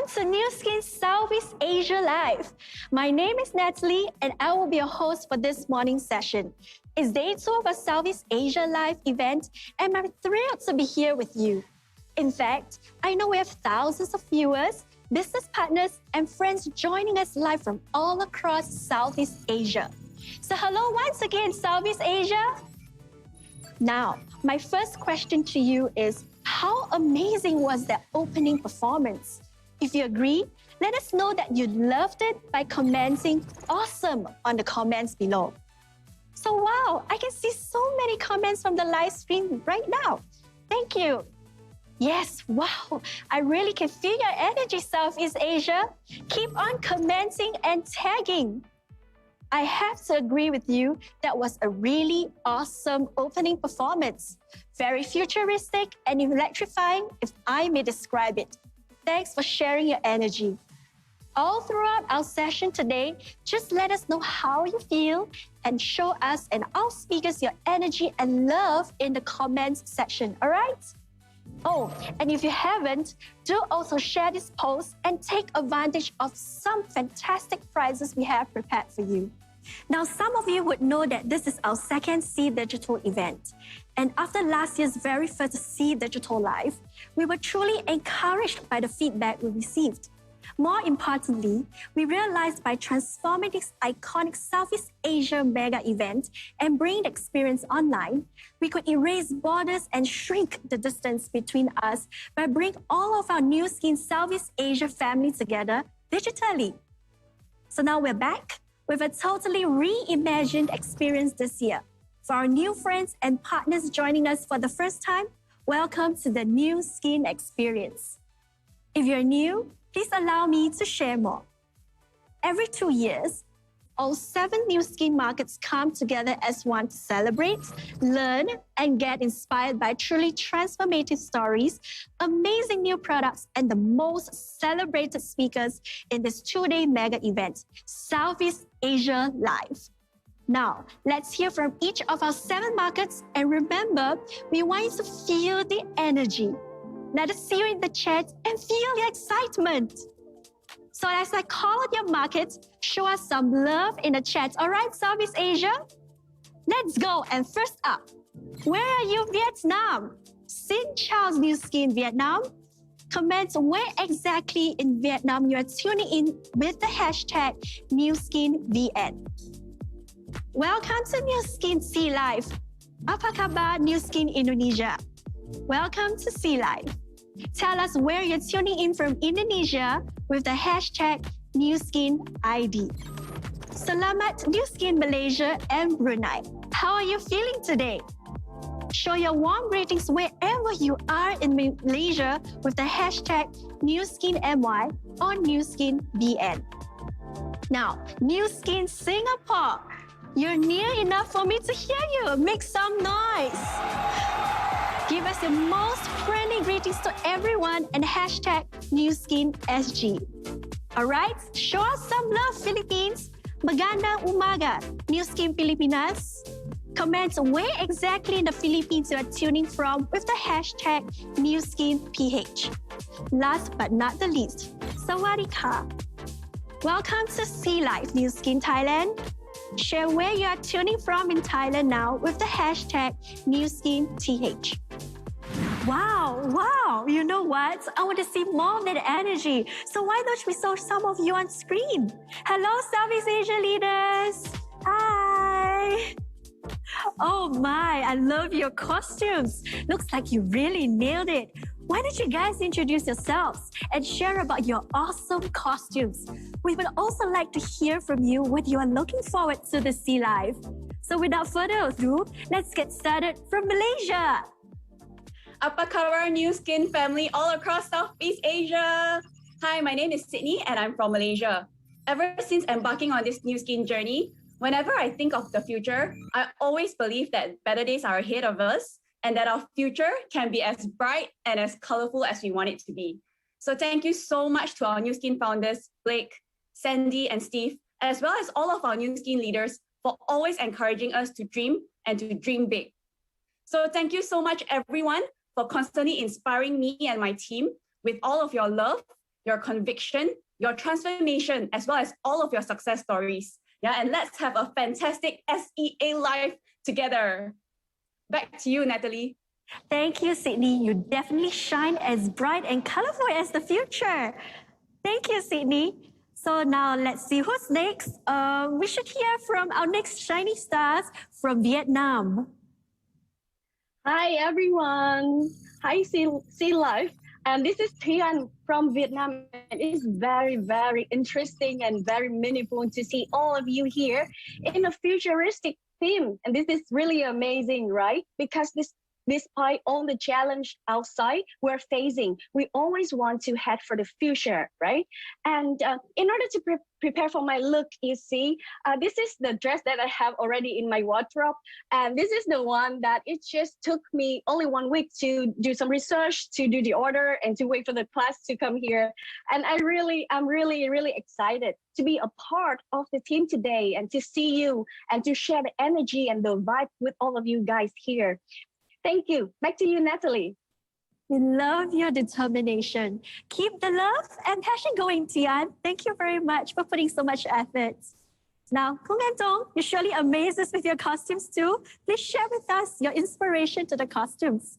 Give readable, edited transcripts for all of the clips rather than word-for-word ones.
Welcome to Nu Skin Southeast Asia Live. My name is Natalie and I will be your host for this morning's session. It's day 2 of our Southeast Asia Live event and I'm thrilled to be here with you. In fact, I know we have thousands of viewers, business partners and friends joining us live from all across Southeast Asia. So hello once again, Southeast Asia. Now, my first question to you is, how amazing was that opening performance? If you agree, let us know that you loved it by commenting awesome on the comments below. So wow, I can see so many comments from the live stream right now. Thank you. Yes, wow, I really can feel your energy, Southeast Asia. Keep on commenting and tagging. I have to agree with you, that was a really awesome opening performance. Very futuristic and electrifying, if I may describe it. Thanks for sharing your energy. All throughout our session today, just let us know how you feel and show us and our speakers your energy and love in the comments section, all right? Oh, and if you haven't, do also share this post and take advantage of some fantastic prizes we have prepared for you. Now, some of you would know that this is our second See Digital event. And after last year's very first See Digital Live, we were truly encouraged by the feedback we received. More importantly, we realized by transforming this iconic Southeast Asia mega event and bringing the experience online, we could erase borders and shrink the distance between us by bringing all of our Nu Skin Southeast Asia family together digitally. So now we're back with a totally reimagined experience this year. For our new friends and partners joining us for the first time, welcome to the Nu Skin experience. If you're new, please allow me to share more. Every 2 years, all 7 Nu Skin markets come together as one to celebrate, learn, and get inspired by truly transformative stories, amazing new products, and the most celebrated speakers in this 2-day mega event, Southeast Asia Live. Now, let's hear from each of our 7 markets, and remember, we want you to feel the energy. Let us see you in the chat and feel the excitement. So as I call out your markets, show us some love in the chat. All right, Southeast Asia? Let's go. And first up, where are you, Vietnam? Xin Chào Nu Skin, Vietnam. Comment where exactly in Vietnam you are tuning in with the hashtag NuSkinVN. Welcome to Nu Skin Sea Live. Apa kabar Nu Skin Indonesia? Welcome to Sea Live. Tell us where you're tuning in from Indonesia with the hashtag NuSkinID. Selamat Nu Skin Malaysia and Brunei. How are you feeling today? Show your warm greetings wherever you are in Malaysia with the hashtag NuSkinMY or NuSkinBN. Now, Nu Skin Singapore. You're near enough for me to hear you. Make some noise. Give us your most friendly greetings to everyone and hashtag NuSkinSG. All right, show us some love, Philippines. Magandang umaga, Nu Skin Pilipinas. Comment where exactly in the Philippines you are tuning from with the hashtag NuSkinPH. Last but not the least, Sawadee Ka. Welcome to Sea Life, Nu Skin Thailand. Share where you are tuning from in Thailand now with the hashtag NuSkinTH. Wow, you know what? I want to see more of that energy. So why don't we show some of you on screen? Hello, Southeast Asia leaders. Hi. Oh my, I love your costumes. Looks like you really nailed it. Why don't you guys introduce yourselves and share about your awesome costumes? We would also like to hear from you what you are looking forward to the Sea Live. So without further ado, let's get started from Malaysia. Apa kabar Nu Skin family all across Southeast Asia? Hi, my name is Sydney and I'm from Malaysia. Ever since embarking on this Nu Skin journey, whenever I think of the future, I always believe that better days are ahead of us and that our future can be as bright and as colorful as we want it to be. So thank you so much to our Nu Skin founders, Blake, Sandy, and Steve, as well as all of our Nu Skin leaders for always encouraging us to dream and to dream big. So thank you so much, everyone, for constantly inspiring me and my team with all of your love your conviction, your transformation, as well as all of your success stories. Yeah, and let's have a fantastic SEA Live together. Back to you, Natalie. Thank you, Sydney. You definitely shine as bright and colorful as the future. Thank you, Sydney. So now let's see who's next. We should hear from our next shiny stars from Vietnam. Hi everyone. Hi Sea Life. And this is Thian from Vietnam. And it's very, very interesting and very meaningful to see all of you here in a futuristic theme. And this is really amazing, right? Because despite all the challenge outside we're facing, we always want to head for the future, right? And in order to prepare for my look, you see, this is the dress that I have already in my wardrobe. And this is the one that it just took me only 1 week to do some research, to do the order, and to wait for the class to come here. And I'm really excited to be a part of the team today and to see you and to share the energy and the vibe with all of you guys here. Thank you. Back to you, Natalie. We love your determination. Keep the love and passion going, Tian. Thank you very much for putting so much effort. Now, Kung and Tong, you surely amaze us with your costumes too. Please share with us your inspiration to the costumes.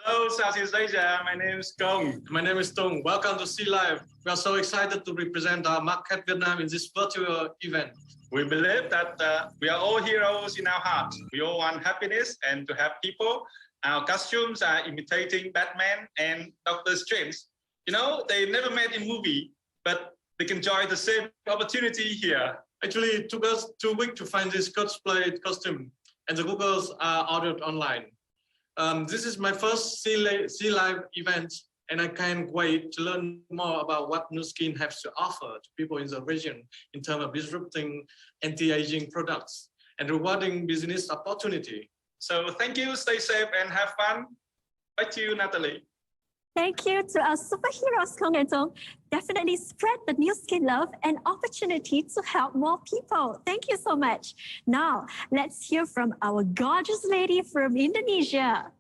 Hello, Southeast Asia. My name is Kong. My name is Tong. Welcome to Sea Life. We are so excited to represent our market Vietnam in this virtual event. We believe that we are all heroes in our hearts. We all want happiness and to have people. Our costumes are imitating Batman and Doctor Strange. You know, they never met in movie, but they can enjoy the same opportunity here. Actually, it took us 2 weeks to find this cosplay costume, and the Googles are ordered online. This is my first Sea Life event, and I can't wait to learn more about what Nu Skin has to offer to people in the region in terms of disrupting anti-aging products and rewarding business opportunity. So thank you, stay safe and have fun. Back to you, Natalie. Thank you to our superheroes, Kong and Tong. Definitely spread the Nu Skin love and opportunity to help more people. Thank you so much. Now, let's hear from our gorgeous lady from Indonesia.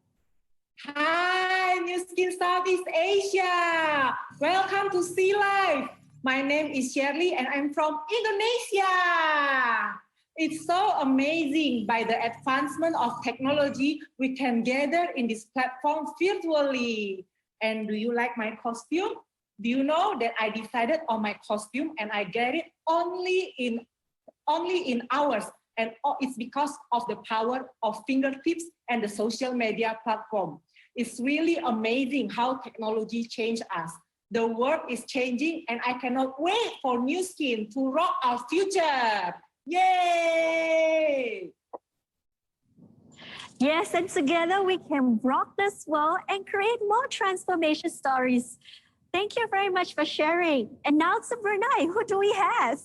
Hi, Nu Skin Southeast Asia. Welcome to Sea Life. My name is Shirley and I'm from Indonesia. It's so amazing by the advancement of technology we can gather in this platform virtually. And do you like my costume? Do you know that I decided on my costume and I get it only in hours? And it's because of the power of fingertips and the social media platform. It's really amazing how technology changed us. The world is changing and I cannot wait for Nu Skin to rock our future. Yay! Yes, and together we can rock this world and create more transformation stories. Thank you very much for sharing. And now to Brunei, who do we have?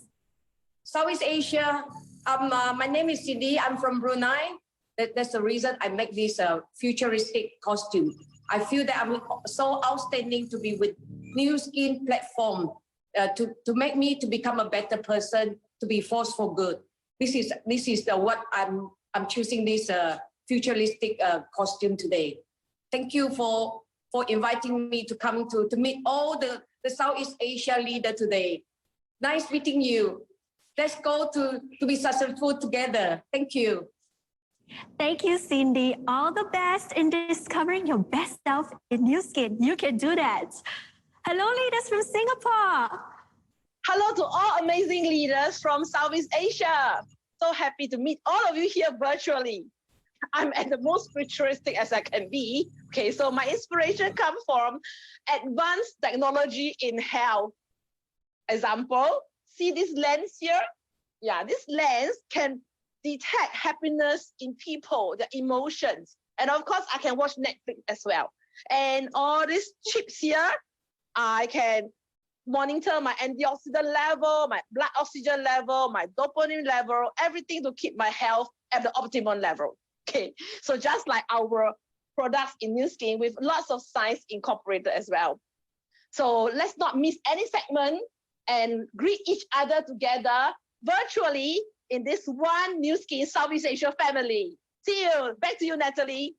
Southeast Asia. My name is Cindy. I'm from Brunei. That's the reason I make this futuristic costume. I feel that I'm so outstanding to be with Nu Skin platform to make me to become a better person, to be force for good. This is what I'm choosing this futuristic costume today. Thank you for inviting me to come to meet all the Southeast Asia leader today. Nice meeting you. Let's go to be successful together. Thank you. Thank you, Cindy. All the best in discovering your best self in Nu Skin. You can do that. Hello, leaders from Singapore. Hello to all amazing leaders from Southeast Asia. So happy to meet all of you here virtually. I'm at the most futuristic as I can be. Okay, so my inspiration comes from advanced technology in health. Example, see this lens here? Yeah, this lens can detect happiness in people, their emotions. And of course, I can watch Netflix as well. And all these chips here, I can monitor my antioxidant level, my blood oxygen level, my dopamine level, everything to keep my health at the optimal level. Okay, so just like our products in Nu Skin with lots of science incorporated as well. So let's not miss any segment and greet each other together virtually in this one Nu Skin Southeast Asia family. See you. Back to you, Natalie.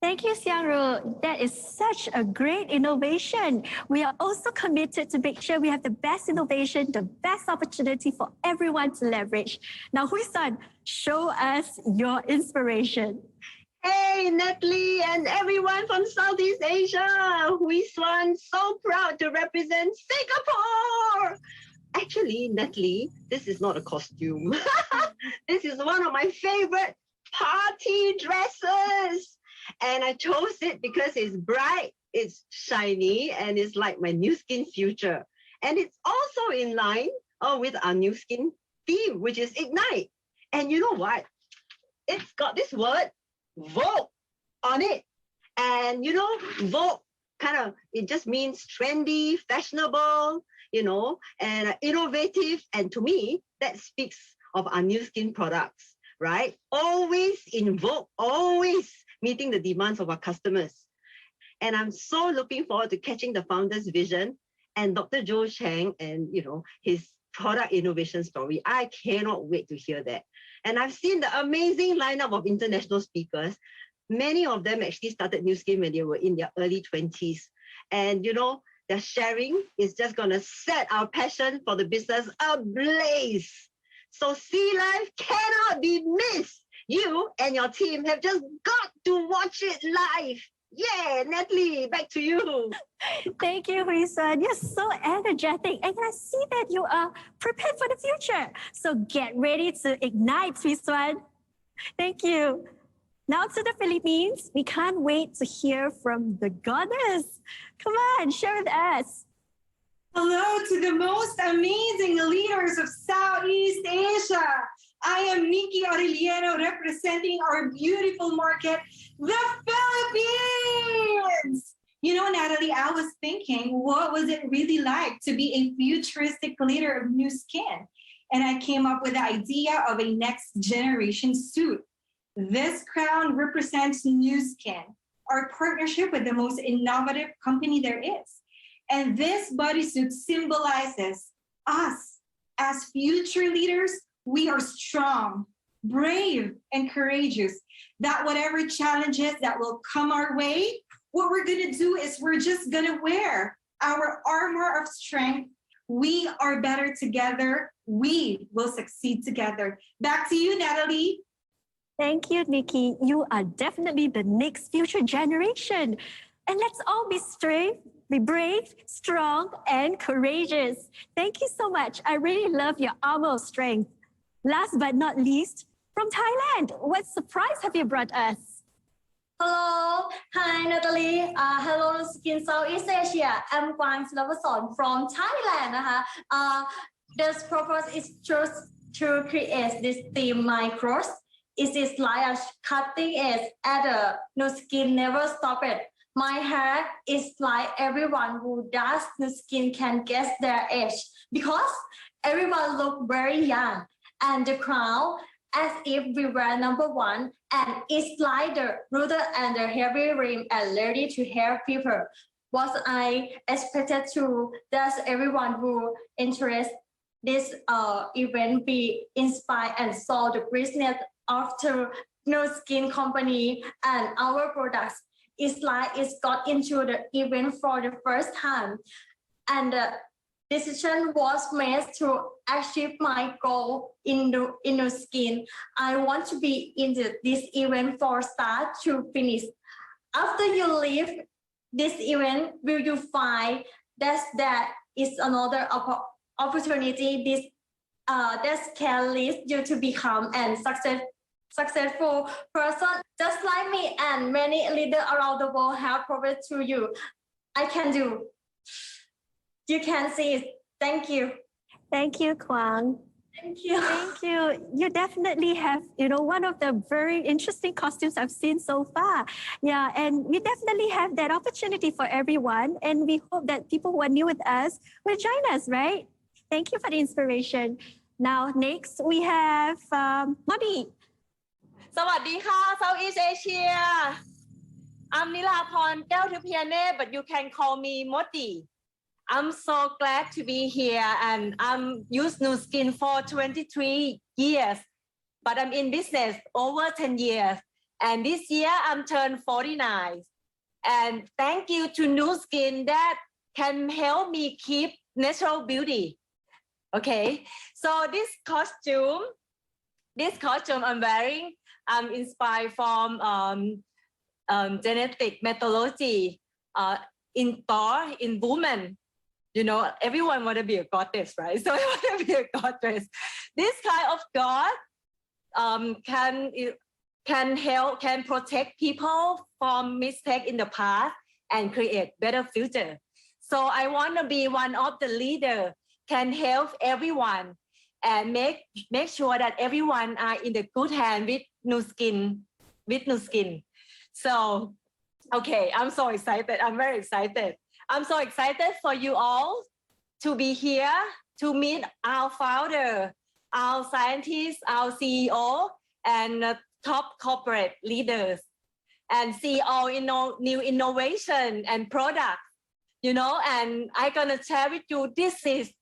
Thank you, Xiangru. That is such a great innovation. We are also committed to make sure we have the best innovation, the best opportunity for everyone to leverage. Now, Hui-san, show us your inspiration. Hey, Natalie and everyone from Southeast Asia. Hui-san, so proud to represent Singapore. Actually, Natalie, this is not a costume. This is one of my favorite party dresses. And I chose it because it's bright, it's shiny, and it's like my Nu Skin future. And it's also in line with our Nu Skin theme, which is Ignite. And you know what? It's got this word, Vogue, on it. And you know, Vogue it just means trendy, fashionable, and innovative. And to me, that speaks of our Nu Skin products, right? Always in vogue, always meeting the demands of our customers. And I'm so looking forward to catching the founder's vision and Dr. Joe Chang and, his product innovation story. I cannot wait to hear that. And I've seen the amazing lineup of international speakers. Many of them actually started Nu Skin when they were in their early 20s. And, their sharing is just going to set our passion for the business ablaze. So Sea Life cannot be missed. You and your team have just got to watch it live. Yeah, Natalie, back to you. Thank you, Hui-san. You're so energetic, and I see that you are prepared for the future. So get ready to ignite, Hui-san. Thank you. Now to the Philippines. We can't wait to hear from the goddess. Come on, share with us. Hello to the most amazing leaders of Southeast Asia. I am Nikki Aureliano representing our beautiful market, the Philippines. Natalie, I was thinking, what was it really like to be a futuristic leader of Nu Skin? And I came up with the idea of a next generation suit. This crown represents Nu Skin, our partnership with the most innovative company there is. And this bodysuit symbolizes us as future leaders. We are strong, brave, and courageous. That whatever challenges that will come our way, what we're going to do is we're just going to wear our armor of strength. We are better together. We will succeed together. Back to you, Natalie. Thank you, Nikki. You are definitely the next future generation. And let's all be brave, strong, and courageous. Thank you so much. I really love your armor of strength. Last but not least, from Thailand, what surprise have you brought us? Hello, hi Natalie. Hello Skin Southeast Asia. I'm Kwang Silavason from Thailand. This purpose is just to create this theme micros. It is like a cutting edge at a Nu Skin never stop it. My hair is like everyone who does Nu Skin can guess their age because everyone look very young. And the crown, as if we were number one, and it's like the rooted and the heavy rim and ready to help people. What I expected to, does everyone who interested this event be inspired and saw the business of the Nu Skin company and our products. It's like it's got into the event for the first time. And decision was made to achieve my goal in Nu Skin. I want to be in this event from start to finish. After you leave this event, will you find that is another opportunity that can lead you to become a successful person, just like me and many leaders around the world have proven to you. I can do. You can see it. Thank you. Thank you, Kwang. Thank you. Thank you. You definitely have, one of the very interesting costumes I've seen so far. Yeah, and we definitely have that opportunity for everyone. And we hope that people who are new with us will join us, right? Thank you for the inspiration. Now, next we have Modi. สวัสดีค่ะ Southeast Asia. I'm Nilaporn Kelthupiane, but you can call me Modi. I'm so glad to be here, and I'm used Nu Skin for 23 years, but I'm in business over 10 years. And this year I'm turned 49. And thank you to Nu Skin that can help me keep natural beauty. Okay, so this costume I'm wearing, I'm inspired from genetic methodology in Thor, in woman. You know, everyone want to be a goddess, right? So I want to be a goddess. This kind of god can protect people from mistake in the past and create better future. So I want to be one of the leader, can help everyone and make sure that everyone are in the good hand with Nu Skin. So, okay, I'm so excited. I'm very excited. I'm so excited for you all to be here to meet our founder, our scientists, our CEO, and top corporate leaders, and see all new innovation and products. You know, and I'm gonna share with you, this is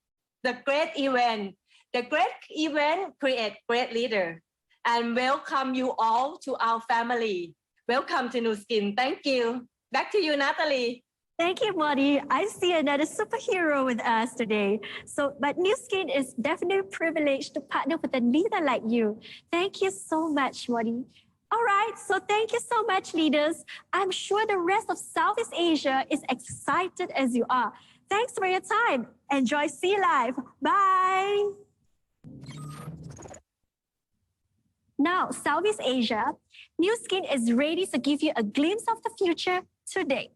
the great event. The great event create great leader, and welcome you all to our family. Welcome to Nu Skin. Thank you. Back to you, Natalie. Thank you, Modi. I see another superhero with us today. But Nu Skin is definitely privileged to partner with a leader like you. Thank you so much, Modi. All right, so thank you so much, leaders. I'm sure the rest of Southeast Asia is excited as you are. Thanks for your time. Enjoy Sea Life. Bye. Now, Southeast Asia, Nu Skin is ready to give you a glimpse of the future today.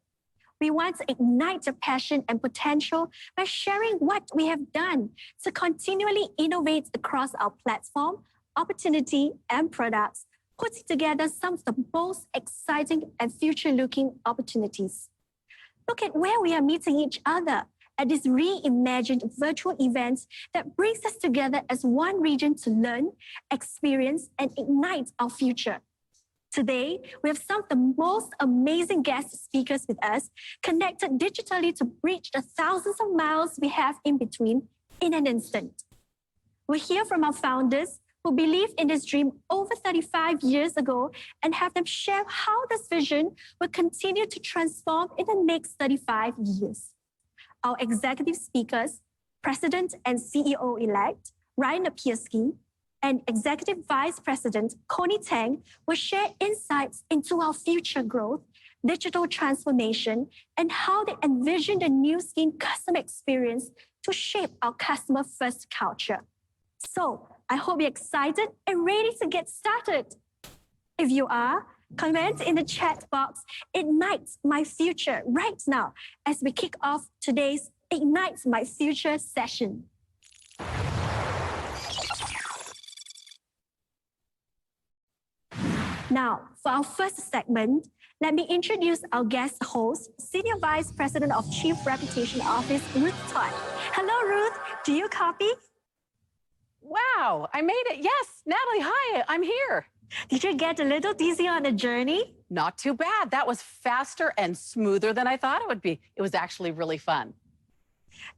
We want to ignite your passion and potential by sharing what we have done to continually innovate across our platform, opportunity, and products, putting together some of the most exciting and future-looking opportunities. Look at where we are meeting each other at this reimagined virtual event that brings us together as one region to learn, experience, and ignite our future. Today, we have some of the most amazing guest speakers with us, connected digitally to bridge the thousands of miles we have in between in an instant. We'll hear from our founders who believed in this dream over 35 years ago and have them share how this vision will continue to transform in the next 35 years. Our executive speakers, President and CEO-elect Ryan Napierski, and Executive Vice President Connie Tang will share insights into our future growth, digital transformation, and how they envision the Nu Skin customer experience to shape our customer-first culture. So I hope you're excited and ready to get started. If you are, comment in the chat box, Ignite My Future right now as we kick off today's Ignite My Future session. Now, for our first segment, let me introduce our guest host, Senior Vice President of Chief Reputation Office, Ruth Todd. Hello, Ruth. Do you copy? Wow, I made it. Yes, Natalie, hi, I'm here. Did you get a little dizzy on the journey? Not too bad. That was faster and smoother than I thought it would be. It was actually really fun.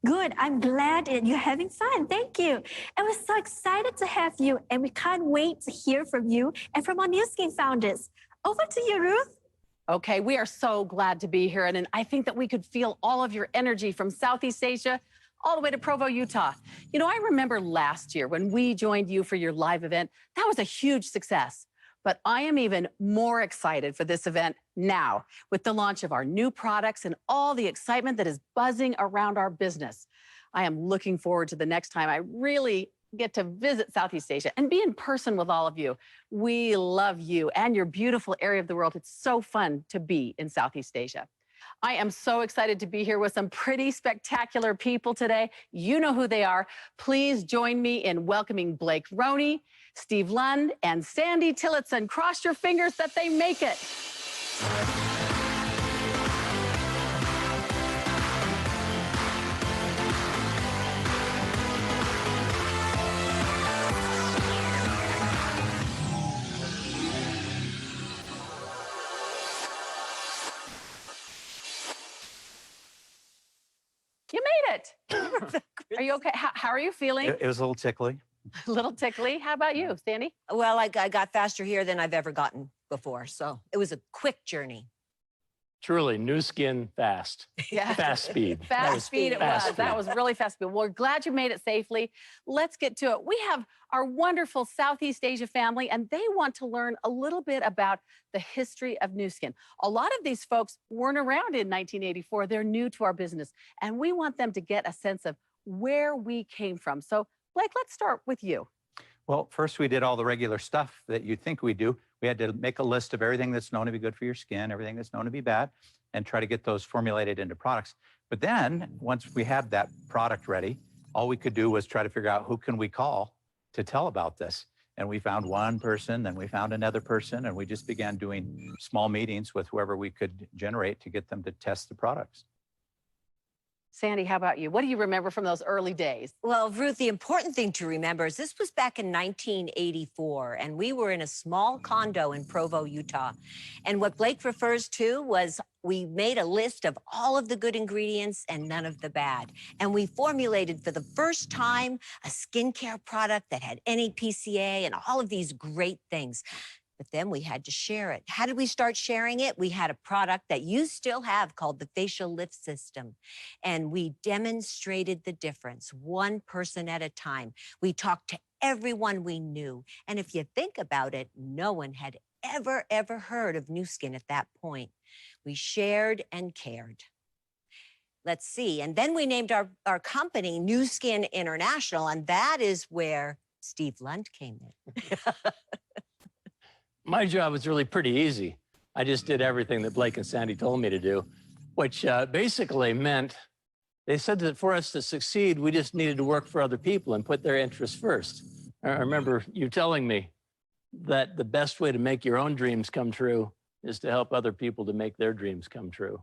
Good. I'm glad that you're having fun. Thank you. And we're so excited to have you, and we can't wait to hear from you and from our Nu Skin founders. Over to you, Ruth. Okay, we are so glad to be here. And I think that we could feel all of your energy from Southeast Asia all the way to Provo, Utah. You know, I remember last year when we joined you for your live event, that was a huge success. But I am even more excited for this event now with the launch of our new products and all the excitement that is buzzing around our business. I am looking forward to the next time I really get to visit Southeast Asia and be in person with all of you. We love you and your beautiful area of the world. It's so fun to be in Southeast Asia. I am so excited to be here with some pretty spectacular people today. You know who they are. Please join me in welcoming Blake Roney, Steve Lund, and Sandy Tillotson. Cross your fingers that they make it. You made it. Are you okay? How are you feeling? It was a little tickly. A little tickly. How about you, Sandy? Well, I got faster here than I've ever gotten. before. So it was a quick journey. Truly, new skin fast. Yeah. Fast speed. Fast speed it was. speed. That was really fast speed. Well, we're glad you made it safely. Let's get to it. We have our wonderful Southeast Asia family, and they want to learn a little bit about the history of Nu Skin. A lot of these folks weren't around in 1984. They're new to our business, and we want them to get a sense of where we came from. So, Blake, let's start with you. Well, first we did all the regular stuff that you think we do. We had to make a list of everything that's known to be good for your skin, everything that's known to be bad, and try to get those formulated into products. But then once we had that product ready, all we could do was try to figure out who can we call to tell about this. And we found one person, then we found another person, and we just began doing small meetings with whoever we could generate to get them to test the products. Sandy, how about you? What do you remember from those early days? Well, Ruth, the important thing to remember is this was back in 1984, and we were in a small condo in Provo, Utah. And what Blake refers to was we made a list of all of the good ingredients and none of the bad. And we formulated for the first time a skincare product that had NAPCA and all of these great things. But then we had to share it. How did we start sharing it? We had a product that you still have called the Facial Lift System. And we demonstrated the difference, one person at a time. We talked to everyone we knew. And if you think about it, no one had ever heard of Nu Skin at that point. We shared and cared. Let's see. And then we named our company Nu Skin International. And that is where Steve Lund came in. My job was really pretty easy. I just did everything that Blake and Sandy told me to do, which basically meant they said that for us to succeed, we just needed to work for other people and put their interests first. I remember you telling me that the best way to make your own dreams come true is to help other people to make their dreams come true.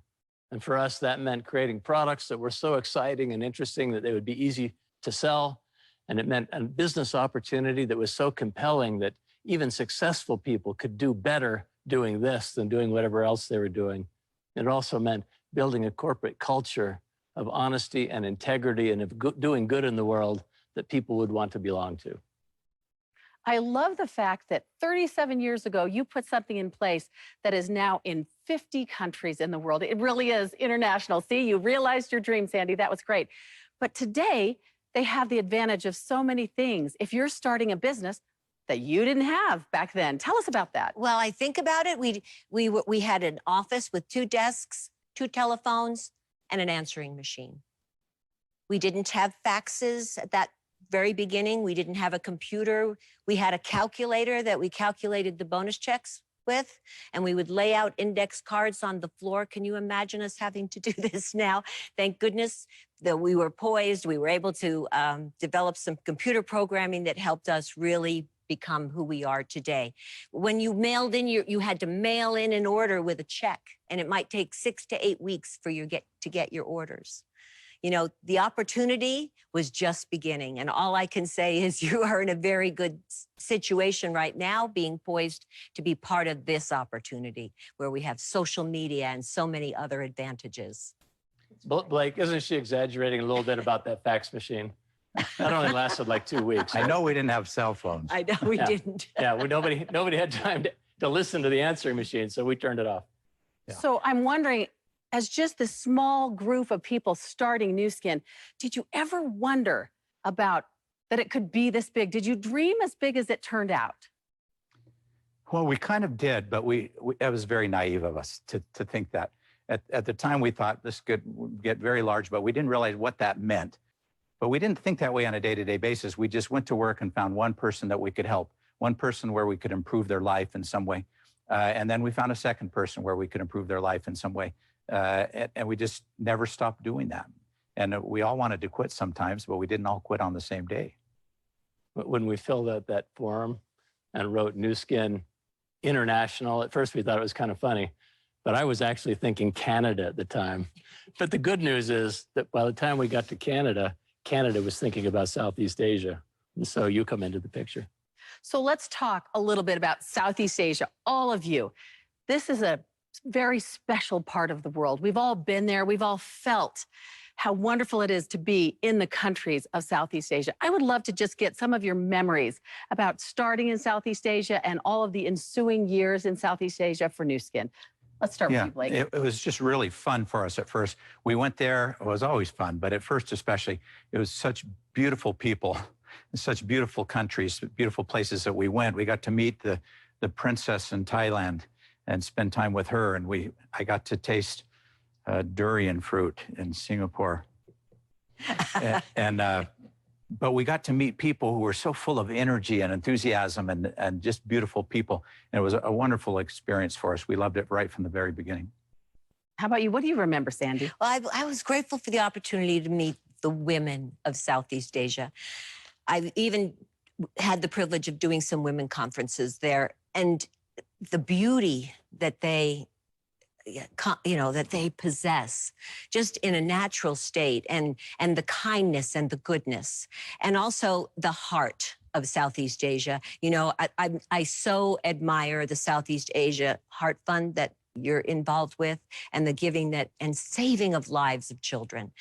And for us, that meant creating products that were so exciting and interesting that they would be easy to sell. And it meant a business opportunity that was so compelling that even successful people could do better doing this than doing whatever else they were doing. It also meant building a corporate culture of honesty and integrity and of doing good in the world that people would want to belong to. I love the fact that 37 years ago, you put something in place that is now in 50 countries in the world. It really is international. See, you realized your dream, Sandy. That was great. But today, they have the advantage of so many things. If you're starting a business that you didn't have back then. Tell us about that. Well, I think about it. We had an office with 2 desks, 2 telephones, and an answering machine. We didn't have faxes at that very beginning. We didn't have a computer. We had a calculator that we calculated the bonus checks with, and we would lay out index cards on the floor. Can you imagine us having to do this now? Thank goodness that we were poised. We were able to develop some computer programming that helped us really become who we are today. When you mailed in, you had to mail in an order with a check, and it might take 6 to 8 weeks for you to get your orders. You know, the opportunity was just beginning, and all I can say is you are in a very good situation right now, being poised to be part of this opportunity where we have social media and so many other advantages. Blake, isn't she exaggerating a little bit about that fax machine? That only lasted like 2 weeks. I know we didn't have cell phones. I know we didn't. Yeah, nobody had time to listen to the answering machine, so we turned it off. Yeah. So I'm wondering, as just this small group of people starting Nu Skin, did you ever wonder about that it could be this big? Did you dream as big as it turned out? Well, we kind of did, but it was very naive of us to think that. At the time, we thought this could get very large, but we didn't realize what that meant. But we didn't think that way on a day-to-day basis. We just went to work and found one person that we could help, one person where we could improve their life in some way. And then we found a second person where we could improve their life in some way. And we just never stopped doing that. And we all wanted to quit sometimes, but we didn't all quit on the same day. When we filled out that form and wrote Nu Skin International, at first we thought it was kind of funny, but I was actually thinking Canada at the time. But the good news is that by the time we got to Canada, Canada was thinking about Southeast Asia. And so you come into the picture. So let's talk a little bit about Southeast Asia, all of you. This is a very special part of the world. We've all been there. We've all felt how wonderful it is to be in the countries of Southeast Asia. I would love to just get some of your memories about starting in Southeast Asia and all of the ensuing years in Southeast Asia for Nu Skin. Let's start with you, Blake. It was just really fun for us at first. We went there, it was always fun, but at first especially, it was such beautiful people, such beautiful countries, beautiful places that we went. We got to meet the princess in Thailand and spend time with her. And I got to taste durian fruit in Singapore. But we got to meet people who were so full of energy and enthusiasm and just beautiful people. And it was a wonderful experience for us. We loved it right from the very beginning. How about you? What do you remember, Sandy? Well, I was grateful for the opportunity to meet the women of Southeast Asia. I've even had the privilege of doing some women conferences there, and the beauty that they that they possess just in a natural state, and the kindness and the goodness, and also the heart of Southeast Asia. You know, I so admire the Southeast Asia Heart Fund that you're involved with, and the giving and saving of lives of children.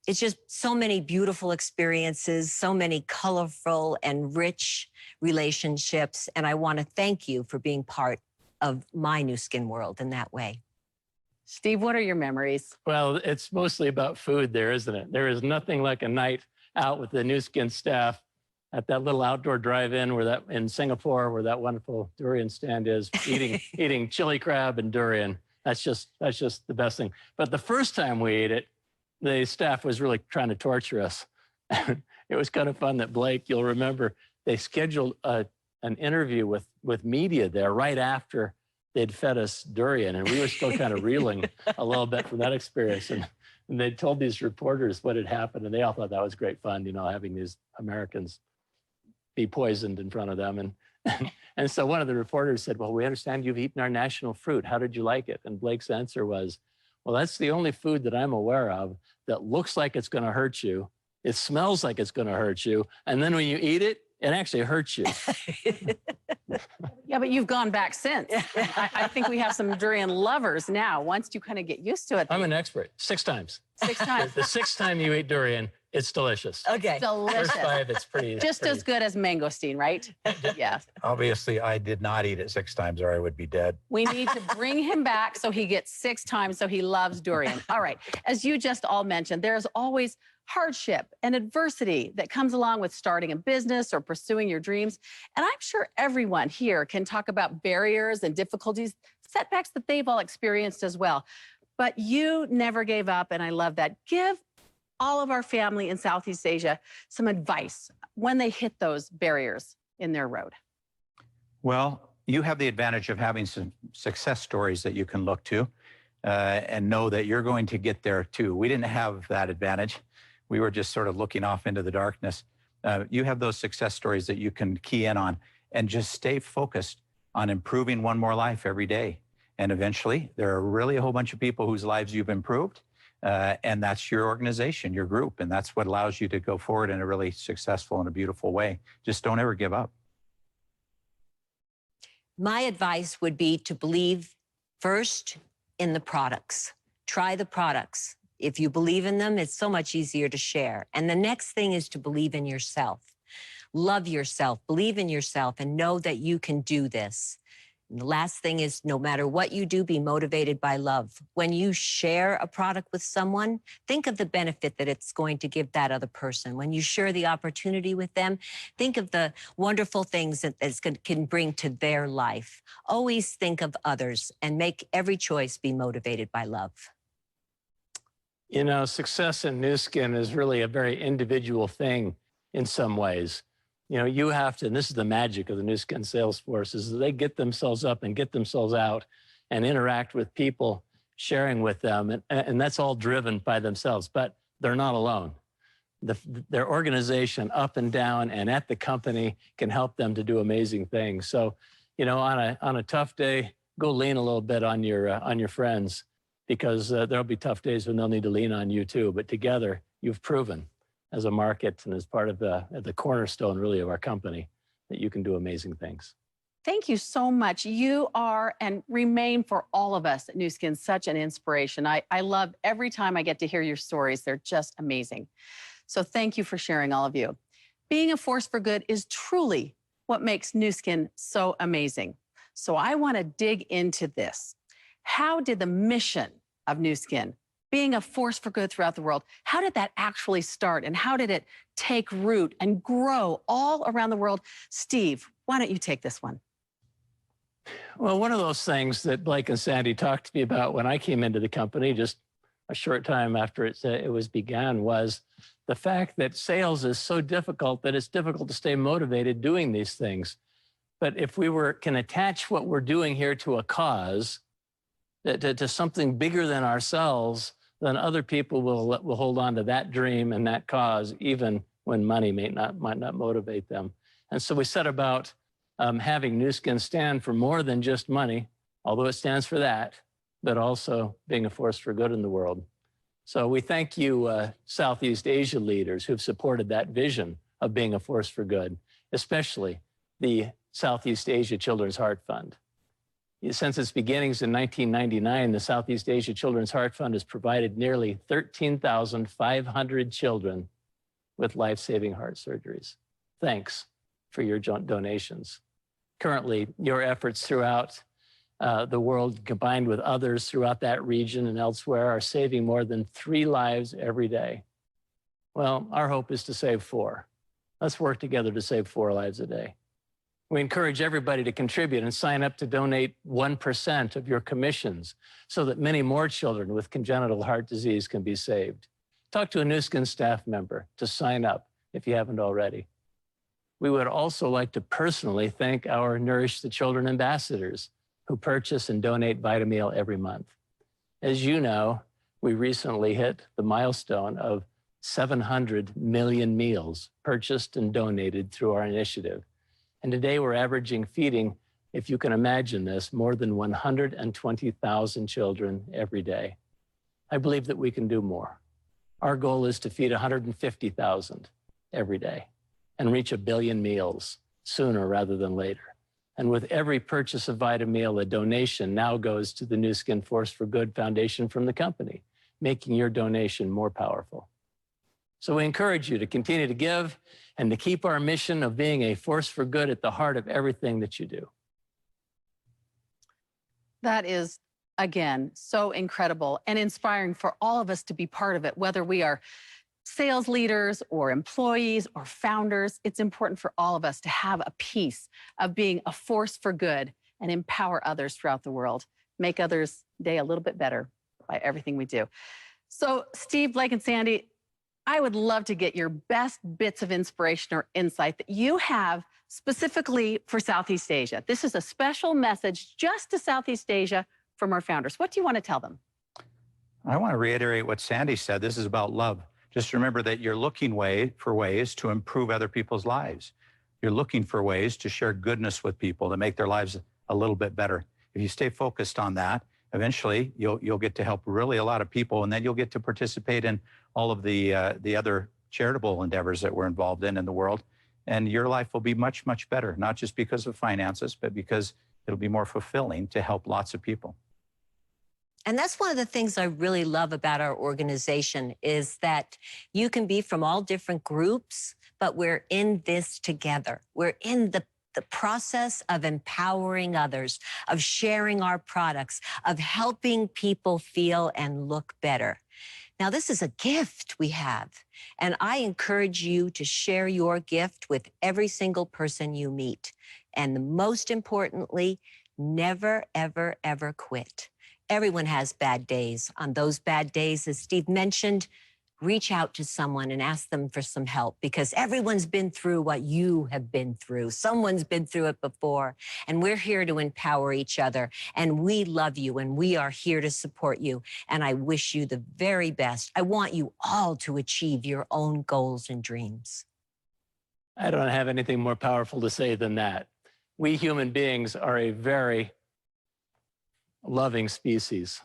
It's just so many beautiful experiences, so many colorful and rich relationships. And I want to thank you for being part of my Nu Skin world in that way. Steve, what are your memories? Well, it's mostly about food there, isn't it? There is nothing like a night out with the Nu Skin staff at that little outdoor drive-in in Singapore, where that wonderful durian stand is, eating chili crab and durian. That's just the best thing. But the first time we ate it, the staff was really trying to torture us. It was kind of fun that Blake, you'll remember, they scheduled an interview with media there right after they'd fed us durian, and we were still kind of reeling a little bit from that experience. And they told these reporters what had happened, and they all thought that was great fun, you know, having these Americans be poisoned in front of them. And so one of the reporters said, well, we understand you've eaten our national fruit. How did you like it? And Blake's answer was, well, that's the only food that I'm aware of that looks like it's going to hurt you. It smells like it's going to hurt you. And then when you eat it, it actually hurts you. Yeah, but you've gone back since. I think we have some durian lovers now. Once you kind of get used to it. I'm an expert. 6 times. 6 times. The 6th time you eat durian, it's delicious. Okay. Delicious. First 5, it's pretty. Just as good as mangosteen, right? Yeah. Obviously, I did not eat it 6 times or I would be dead. We need to bring him back so he gets 6 times, so he loves durian. All right. As you just all mentioned, there's always hardship and adversity that comes along with starting a business or pursuing your dreams. And I'm sure everyone here can talk about barriers and difficulties, setbacks that they've all experienced as well. But you never gave up, and I love that. Give all of our family in Southeast Asia some advice when they hit those barriers in their road. Well, you have the advantage of having some success stories that you can look to and know that you're going to get there too. We didn't have that advantage. We were just sort of looking off into the darkness. You have those success stories that you can key in on and just stay focused on improving one more life every day. And eventually, there are really a whole bunch of people whose lives you've improved. And that's your organization, your group. And that's what allows you to go forward in a really successful and a beautiful way. Just don't ever give up. My advice would be to believe first in the products. Try the products. If you believe in them, it's so much easier to share. And the next thing is to believe in yourself. Love yourself, believe in yourself, and know that you can do this. And the last thing is, no matter what you do, be motivated by love. When you share a product with someone, think of the benefit that it's going to give that other person. When you share the opportunity with them, think of the wonderful things that it can bring to their life. Always think of others and make every choice be motivated by love. You know, success in Nu Skin is really a very individual thing in some ways. You know, you have to, and this is the magic of the Nu Skin sales force, is that they get themselves up and get themselves out and interact with people, sharing with them. And that's all driven by themselves, but they're not alone. Their organization up and down and at the company can help them to do amazing things. So, you know, on a tough day, go lean a little bit on your friends, because there'll be tough days when they'll need to lean on you too. But together, you've proven as a market and as part of the cornerstone really of our company that you can do amazing things. Thank you so much. You are and remain for all of us at Nu Skin such an inspiration. I love every time I get to hear your stories. They're just amazing. So thank you for sharing, all of you. Being a force for good is truly what makes Nu Skin so amazing. So I want to dig into this. How did the mission of Nu Skin, being a force for good throughout the world, how did that actually start and how did it take root and grow all around the world? Steve, why don't you take this one? Well, one of those things that Blake and Sandy talked to me about when I came into the company just a short time after it was began was the fact that sales is so difficult that it's difficult to stay motivated doing these things. But if we can attach what we're doing here to a cause, to something bigger than ourselves, then other people will hold on to that dream and that cause, even when money might not motivate them. And so we set about having Nu Skin stand for more than just money, although it stands for that, but also being a force for good in the world. So we thank you, Southeast Asia leaders who've supported that vision of being a force for good, especially the Southeast Asia Children's Heart Fund. Since its beginnings in 1999, the Southeast Asia Children's Heart Fund has provided nearly 13,500 children with life-saving heart surgeries. Thanks for your donations. Currently, your efforts throughout the world, combined with others throughout that region and elsewhere, are saving more than 3 lives every day. Well, our hope is to save 4. Let's work together to save 4 lives a day. We encourage everybody to contribute and sign up to donate 1% of your commissions so that many more children with congenital heart disease can be saved. Talk to a Nu Skin staff member to sign up if you haven't already. We would also like to personally thank our Nourish the Children ambassadors who purchase and donate VitaMeal every month. As you know, we recently hit the milestone of 700 million meals purchased and donated through our initiative. And today we're averaging feeding, if you can imagine this, more than 120,000 children every day. I believe that we can do more. Our goal is to feed 150,000 every day and reach 1 billion meals sooner rather than later. And with every purchase of VitaMeal, a donation now goes to the Nu Skin Force for Good Foundation from the company, making your donation more powerful. So we encourage you to continue to give and to keep our mission of being a force for good at the heart of everything that you do. That is, again, so incredible and inspiring for all of us to be part of it, whether we are sales leaders or employees or founders. It's important for all of us to have a piece of being a force for good and empower others throughout the world, make others' day a little bit better by everything we do. So Steve, Blake, and Sandy, I would love to get your best bits of inspiration or insight that you have specifically for Southeast Asia. This is a special message just to Southeast Asia from our founders. What do you want to tell them? I want to reiterate what Sandy said. This is about love. Just remember that you're looking for ways to improve other people's lives. You're looking for ways to share goodness with people, to make their lives a little bit better. If you stay focused on that, eventually you'll get to help really a lot of people, and then you'll get to participate in all of the other charitable endeavors that we're involved in the world. And your life will be much, much better, not just because of finances, but because it'll be more fulfilling to help lots of people. And that's one of the things I really love about our organization is that you can be from all different groups, but we're in this together. We're in the process of empowering others, of sharing our products, of helping people feel and look better. Now, this is a gift we have, and I encourage you to share your gift with every single person you meet. And most importantly, never, ever, ever quit. Everyone has bad days. On those bad days, as Steve mentioned, reach out to someone and ask them for some help, because everyone's been through what you have been through. Someone's been through it before, and we're here to empower each other. And we love you, and we are here to support you. And I wish you the very best. I want you all to achieve your own goals and dreams. I don't have anything more powerful to say than that. We human beings are a very loving species.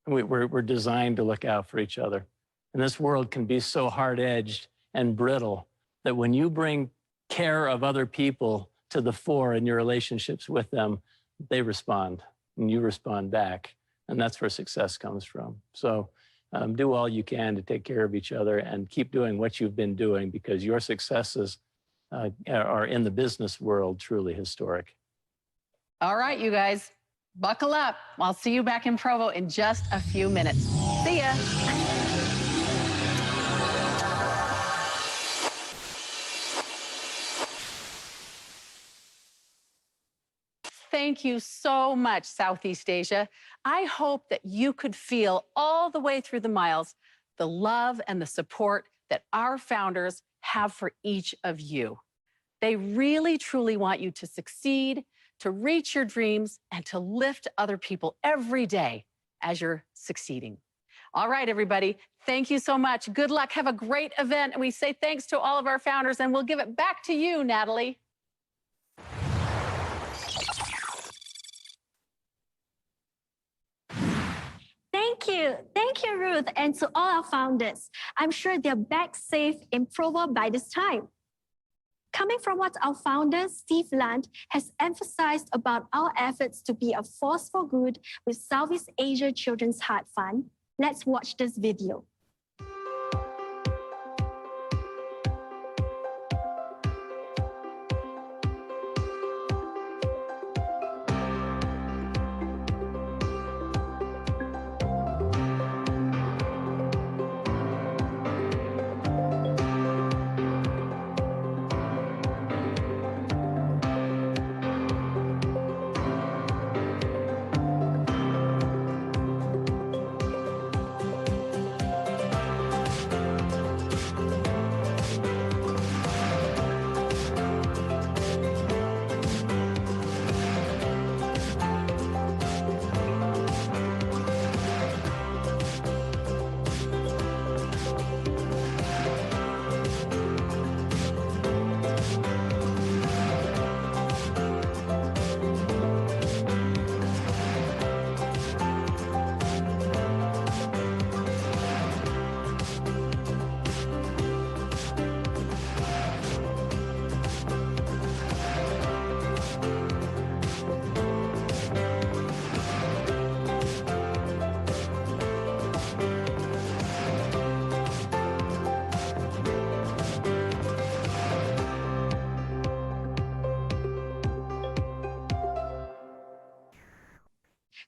We're designed to look out for each other. And this world can be so hard-edged and brittle that when you bring care of other people to the fore in your relationships with them, they respond and you respond back. And that's where success comes from. So do all you can to take care of each other and keep doing what you've been doing, because your successes are in the business world truly historic. All right, you guys, buckle up. I'll see you back in Provo in just a few minutes. See ya. Thank you so much, Southeast Asia. I hope that you could feel all the way through the miles the love and the support that our founders have for each of you. They really, truly want you to succeed, to reach your dreams, and to lift other people every day as you're succeeding. All right, everybody, thank you so much. Good luck. Have a great event. And we say thanks to all of our founders, and we'll give it back to you, Natalie. Thank you, Ruth, and to all our founders. I'm sure they're back safe in Provo by this time. Coming from what our founder, Steve Land, has emphasized about our efforts to be a force for good with Southeast Asia Children's Heart Fund, let's watch this video.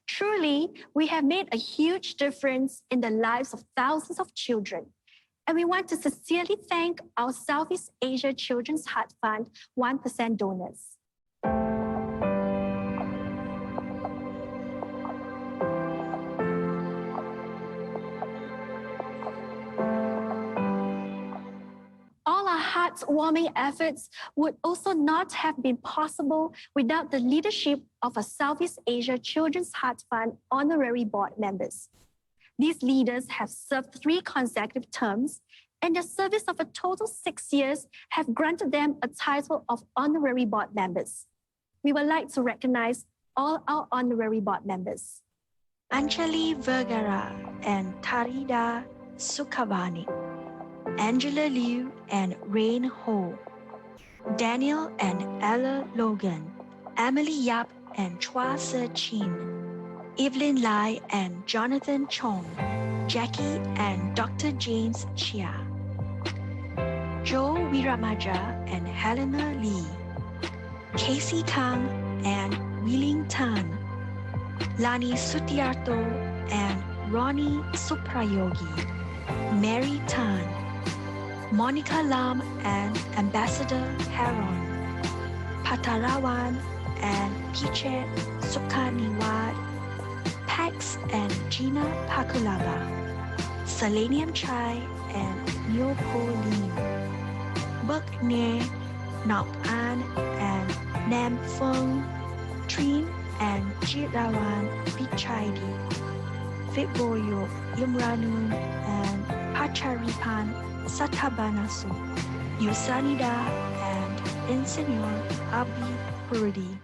Truly, we have made a huge difference in the lives of thousands of children. And we want to sincerely thank our Southeast Asia Children's Heart Fund 1% donors. All our heartwarming efforts would also not have been possible without the leadership of our Southeast Asia Children's Heart Fund honorary board members. These leaders have served 3 consecutive terms, and their service of a total 6 years have granted them a title of honorary board members. We would like to recognize all our honorary board members. Anjali Vergara and Tarida Sukhavani, Angela Liu and Rain Ho, Daniel and Ella Logan, Emily Yap and Chua Se Chin, Evelyn Lai and Jonathan Chong, Jackie and Dr. James Chia, Joe Wiramaja and Helena Lee, Casey Kang and Wheeling Tan, Lani Sutiarto and Ronnie Suprayogi, Mary Tan, Monica Lam and Ambassador Haron, Patarawan and Pichet Sukhaniwad, Pax and Gina Pakulava, Selenium Chai and Neopoline, Buk Ne, Nok An and Nam Fung, Trin and Jirawan Pichaidi, Fitboyo Imranun and Pacharipan Satabanasu, Yusanida and Insignor Abi Purudi.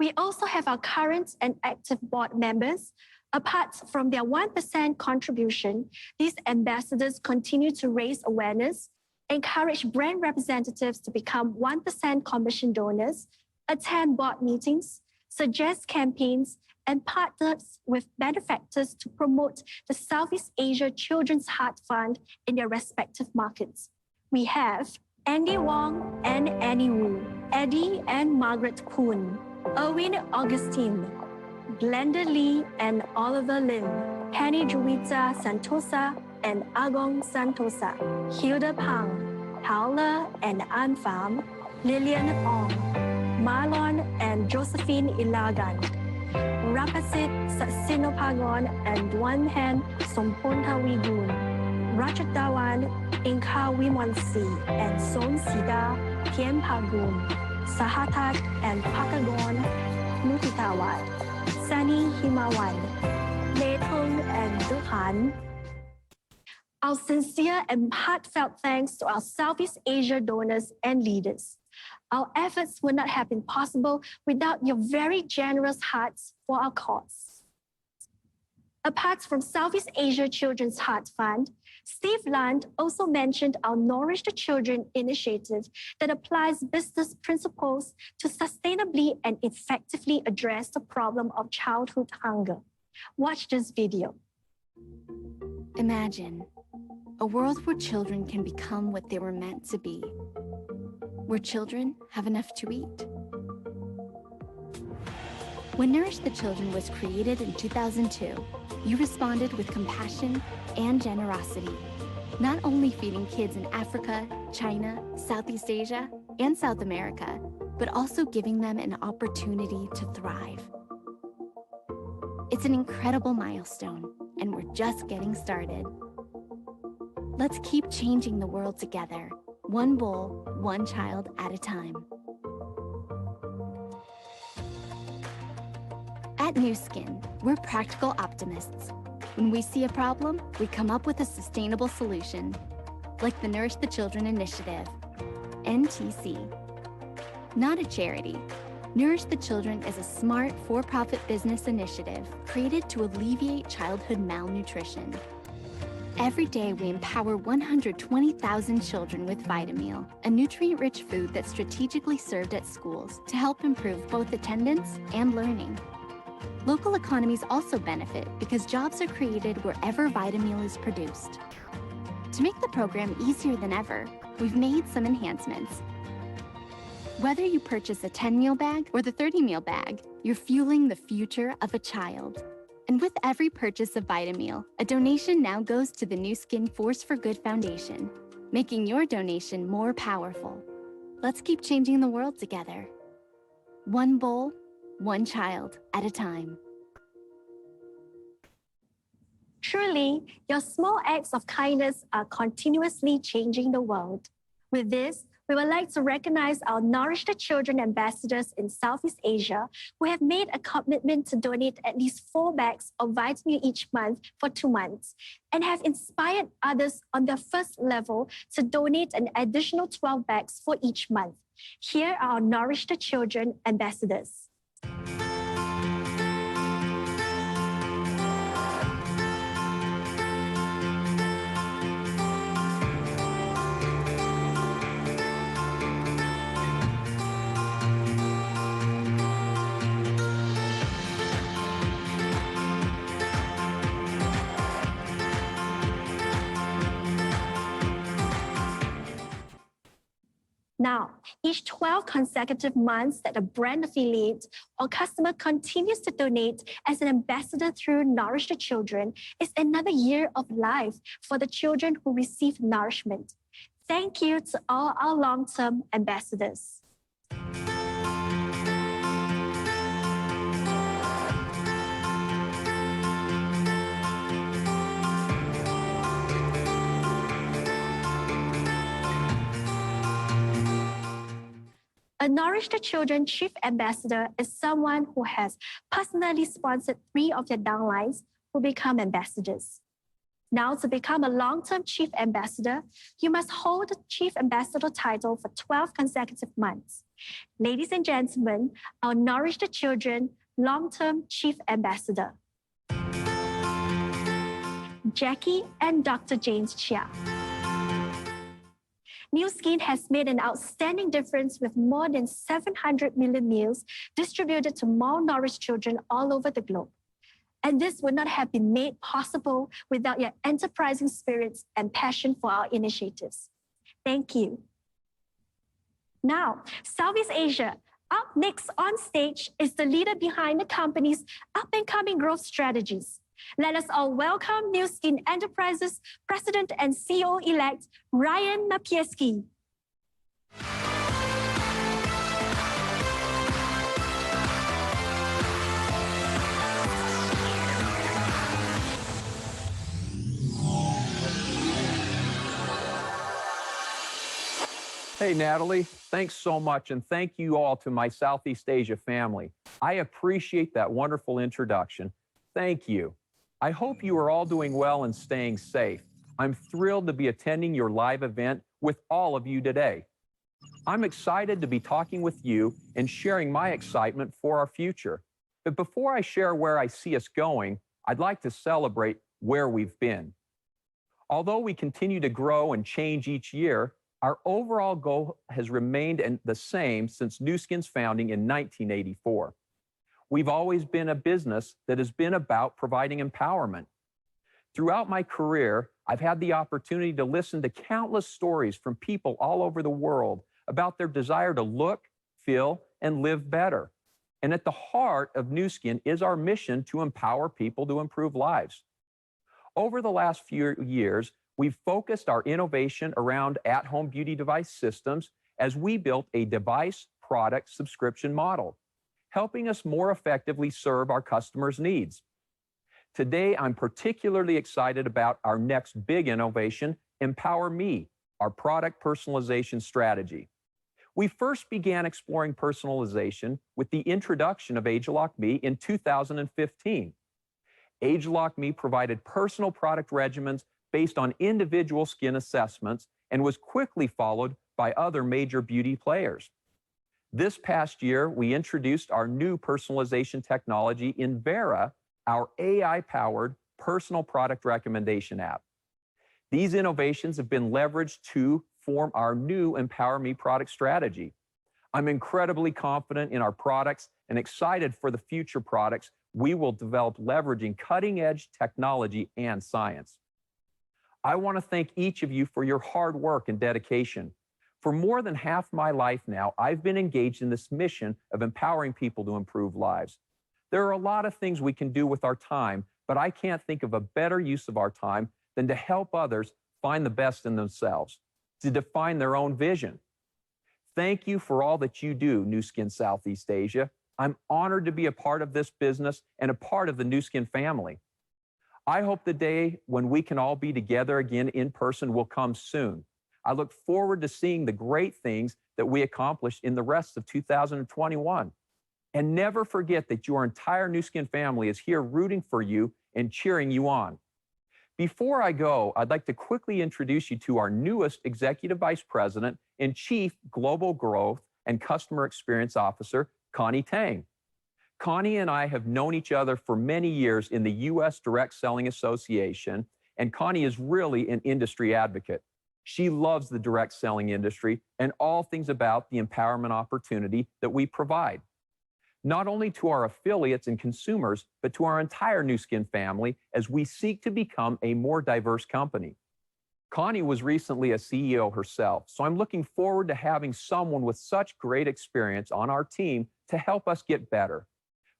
We also have our current and active board members. Apart from their 1% contribution, these ambassadors continue to raise awareness, encourage brand representatives to become 1% commission donors, attend board meetings, suggest campaigns, and partners with benefactors to promote the Southeast Asia Children's Heart Fund in their respective markets. We have Andy Wong and Annie Wu, Eddie and Margaret Kuhn, Erwin Augustine, Glenda Lee and Oliver Lim, Penny Juwita Santosa and Agong Santosa, Hilda Pang, Paula and Ann Pham, Lillian Ong, Marlon and Josephine Ilagan, Rapasit Satsinopagon and Dwanhan Sompontawigun, Rajadawan Inka Wimonsi and Son Sida Tien Pagun, Sahatat and Pakagon Mutitawat, Sani Himawan, Letung and Duhan. Our sincere and heartfelt thanks to our Southeast Asia donors and leaders. Our efforts would not have been possible without your very generous hearts for our cause. Apart from Southeast Asia Children's Heart Fund, Steve Land also mentioned our Nourish the Children initiative that applies business principles to sustainably and effectively address the problem of childhood hunger. Watch this video. Imagine a world where children can become what they were meant to be, where children have enough to eat. When Nourish the Children was created in 2002, you responded with compassion and generosity, not only feeding kids in Africa, China, Southeast Asia, and South America, but also giving them an opportunity to thrive. It's an incredible milestone, and we're just getting started. Let's keep changing the world together, one bowl, one child at a time. At Nu Skin, we're practical optimists. When we see a problem, we come up with a sustainable solution, like the Nourish the Children initiative, NTC. Not a charity, Nourish the Children is a smart, for-profit business initiative created to alleviate childhood malnutrition. Every day, we empower 120,000 children with Vitameal, a nutrient-rich food that's strategically served at schools to help improve both attendance and learning. Local economies also benefit because jobs are created wherever Vitameal is produced. To make the program easier than ever, we've made some enhancements. Whether you purchase a 10-meal bag or the 30-meal bag, you're fueling the future of a child. And with every purchase of Vitameal, a donation now goes to the Nu Skin Force for Good Foundation, making your donation more powerful. Let's keep changing the world together. One bowl, one child at a time. Truly, your small acts of kindness are continuously changing the world. With this, we would like to recognize our Nourish the Children ambassadors in Southeast Asia who have made a commitment to donate at least 4 bags of Vitameal each month for 2 months and have inspired others on their first level to donate an additional 12 bags for each month. Here are our Nourish the Children ambassadors. Now, each 12 consecutive months that a brand affiliate or customer continues to donate as an ambassador through Nourish the Children is another year of life for the children who receive nourishment. Thank you to all our long-term ambassadors. A Nourish the Children Chief Ambassador is someone who has personally sponsored 3 of their downlines who become ambassadors. Now, to become a long-term Chief Ambassador, you must hold the Chief Ambassador title for 12 consecutive months. Ladies and gentlemen, our Nourish the Children long-term Chief Ambassador, Jackie and Dr. James Chia. Nu Skin has made an outstanding difference with more than 700 million meals distributed to malnourished children all over the globe. And this would not have been made possible without your enterprising spirits and passion for our initiatives. Thank you. Now, Southeast Asia. Up next on stage is the leader behind the company's up-and-coming growth strategies. Let us all welcome Nu Skin Enterprises President and CEO-elect Ryan Napierski. Hey, Natalie, thanks so much. And thank you all to my Southeast Asia family. I appreciate that wonderful introduction. Thank you. I hope you are all doing well and staying safe. I'm thrilled to be attending your live event with all of you today. I'm excited to be talking with you and sharing my excitement for our future. But before I share where I see us going, I'd like to celebrate where we've been. Although we continue to grow and change each year, our overall goal has remained the same since Nu Skin's founding in 1984. We've always been a business that has been about providing empowerment. Throughout my career, I've had the opportunity to listen to countless stories from people all over the world about their desire to look, feel, and live better. And at the heart of Nu Skin is our mission to empower people to improve lives. Over the last few years, we've focused our innovation around at-home beauty device systems as we built a device product subscription model, helping us more effectively serve our customers' needs. Today, I'm particularly excited about our next big innovation, Empower Me, our product personalization strategy. We first began exploring personalization with the introduction of ageLOC Me in 2015. ageLOC Me provided personal product regimens based on individual skin assessments and was quickly followed by other major beauty players. This past year, we introduced our new personalization technology in Vera, our AI-powered personal product recommendation app. These innovations have been leveraged to form our new Empower Me product strategy. I'm incredibly confident in our products and excited for the future products we will develop leveraging cutting-edge technology and science. I want to thank each of you for your hard work and dedication. For more than half my life now, I've been engaged in this mission of empowering people to improve lives. There are a lot of things we can do with our time, but I can't think of a better use of our time than to help others find the best in themselves, to define their own vision. Thank you for all that you do, Nu Skin Southeast Asia. I'm honored to be a part of this business and a part of the Nu Skin family. I hope the day when we can all be together again in person will come soon. I look forward to seeing the great things that we accomplished in the rest of 2021. And never forget that your entire Nu Skin family is here rooting for you and cheering you on. Before I go, I'd like to quickly introduce you to our newest Executive Vice President and Chief Global Growth and Customer Experience Officer, Connie Tang. Connie and I have known each other for many years in the U.S. Direct Selling Association, and Connie is really an industry advocate. She loves the direct selling industry and all things about the empowerment opportunity that we provide, not only to our affiliates and consumers, but to our entire Nu Skin family as we seek to become a more diverse company. Connie was recently a CEO herself, so I'm looking forward to having someone with such great experience on our team to help us get better.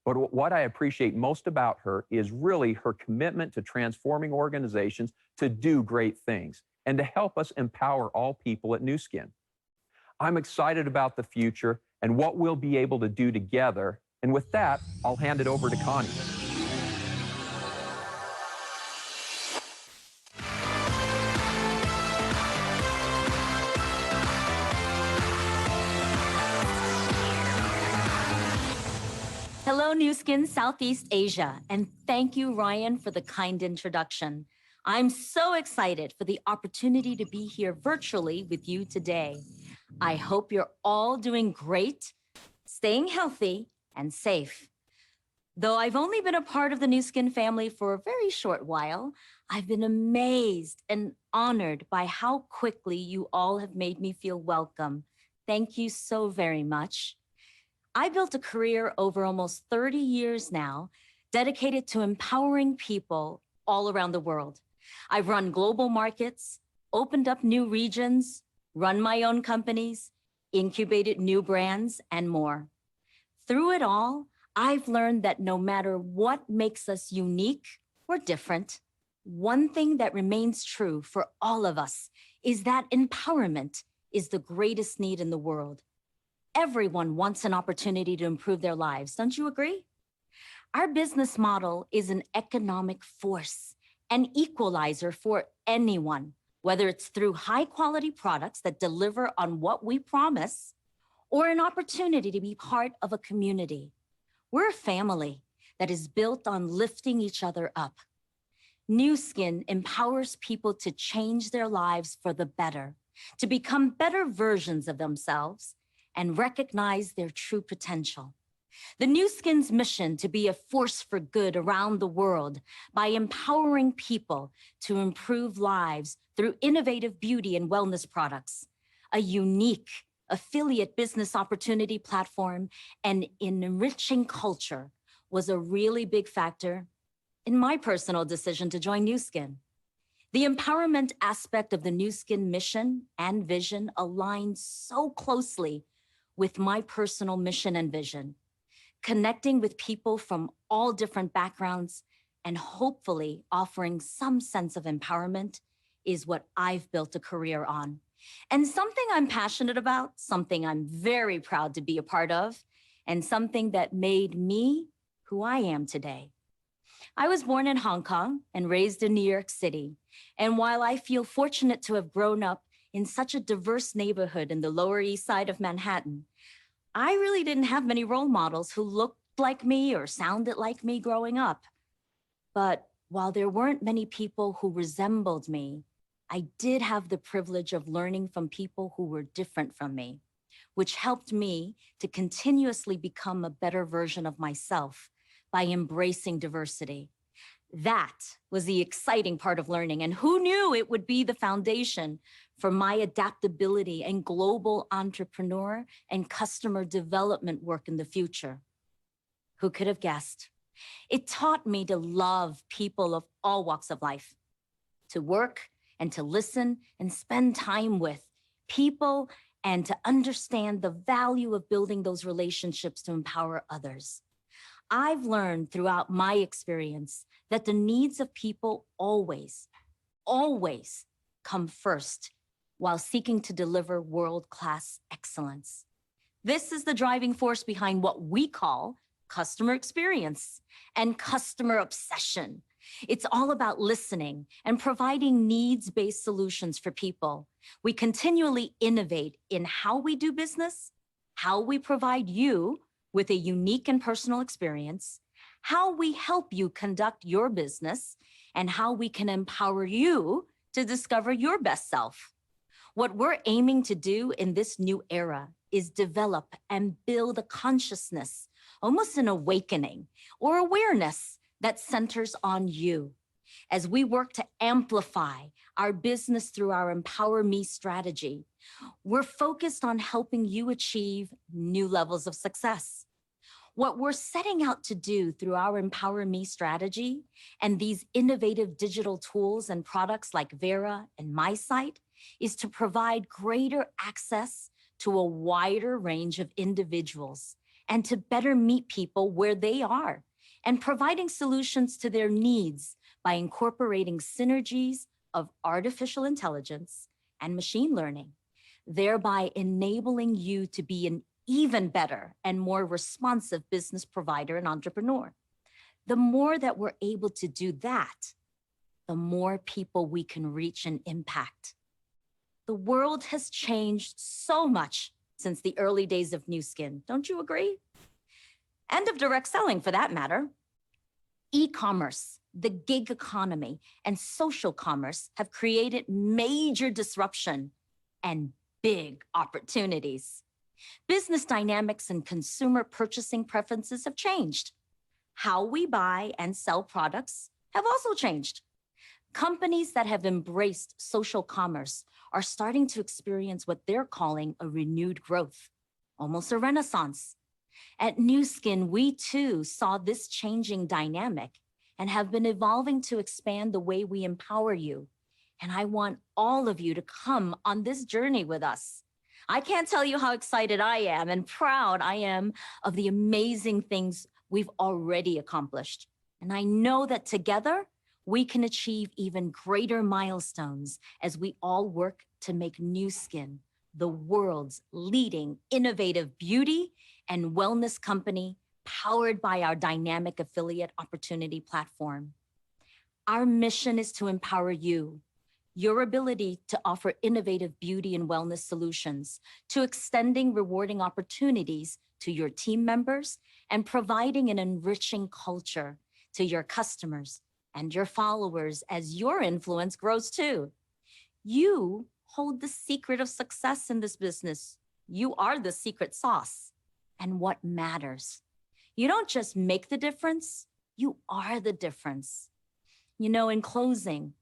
But what I appreciate most about her is really her commitment to transforming organizations to do great things and to help us empower all people at Nu Skin. I'm excited about the future and what we'll be able to do together. And with that, I'll hand it over to Connie. Hello, Nu Skin Southeast Asia, and thank you, Ryan, for the kind introduction. I'm so excited for the opportunity to be here virtually with you today. I hope you're all doing great, staying healthy and safe. Though I've only been a part of the Nu Skin family for a very short while, I've been amazed and honored by how quickly you all have made me feel welcome. Thank you so very much. I built a career over almost 30 years now, dedicated to empowering people all around the world. I've run global markets, opened up new regions, run my own companies, incubated new brands, and more. Through it all, I've learned that no matter what makes us unique or different, one thing that remains true for all of us is that empowerment is the greatest need in the world. Everyone wants an opportunity to improve their lives, don't you agree? Our business model is an economic force, an equalizer for anyone, whether it's through high-quality products that deliver on what we promise, or an opportunity to be part of a community. We're a family that is built on lifting each other up. Nu Skin empowers people to change their lives for the better, to become better versions of themselves, and recognize their true potential. The Nu Skin's mission to be a force for good around the world by empowering people to improve lives through innovative beauty and wellness products, a unique affiliate business opportunity platform, and an enriching culture was a really big factor in my personal decision to join Nu Skin. The empowerment aspect of the Nu Skin mission and vision aligns so closely with my personal mission and vision, connecting with people from all different backgrounds and hopefully offering some sense of empowerment is what I've built a career on. And something I'm passionate about, something I'm very proud to be a part of, and something that made me who I am today. I was born in Hong Kong and raised in New York City. And while I feel fortunate to have grown up in such a diverse neighborhood in the Lower East Side of Manhattan, I really didn't have many role models who looked like me or sounded like me growing up. But while there weren't many people who resembled me, I did have the privilege of learning from people who were different from me, which helped me to continuously become a better version of myself by embracing diversity. That was the exciting part of learning, and who knew it would be the foundation for my adaptability and global entrepreneur and customer development work in the future. Who could have guessed? It taught me to love people of all walks of life, to work and to listen and spend time with people and to understand the value of building those relationships to empower others. I've learned throughout my experience that the needs of people always come first while seeking to deliver world-class excellence. This is the driving force behind what we call customer experience and customer obsession. It's all about listening and providing needs-based solutions for people. We continually innovate in how we do business, how we provide you with a unique and personal experience, how we help you conduct your business, and how we can empower you to discover your best self. What we're aiming to do in this new era is develop and build a consciousness, almost an awakening or awareness that centers on you. As we work to amplify our business through our Empower Me strategy, we're focused on helping you achieve new levels of success. What we're setting out to do through our Empower Me strategy and these innovative digital tools and products like Vera and MySite is to provide greater access to a wider range of individuals and to better meet people where they are and providing solutions to their needs by incorporating synergies of artificial intelligence and machine learning, thereby enabling you to be an even better and more responsive business provider and entrepreneur. The more that we're able to do that, the more people we can reach and impact. The world has changed so much since the early days of Nu Skin, don't you agree? And of direct selling, for that matter. E-commerce, the gig economy, and social commerce have created major disruption and big opportunities. Business dynamics and consumer purchasing preferences have changed. How we buy and sell products have also changed. Companies that have embraced social commerce are starting to experience what they're calling a renewed growth, almost a renaissance. At Nu Skin, we too saw this changing dynamic and have been evolving to expand the way we empower you. And I want all of you to come on this journey with us. I can't tell you how excited I am and proud I am of the amazing things we've already accomplished. And I know that together, we can achieve even greater milestones as we all work to make Nu Skin the world's leading innovative beauty and wellness company powered by our dynamic affiliate opportunity platform. Our mission is to empower you, your ability to offer innovative beauty and wellness solutions, to extending rewarding opportunities to your team members and providing an enriching culture to your customers and your followers as your influence grows too. You hold the secret of success in this business. You are the secret sauce and what matters. You don't just make the difference, you are the difference. You know, in closing,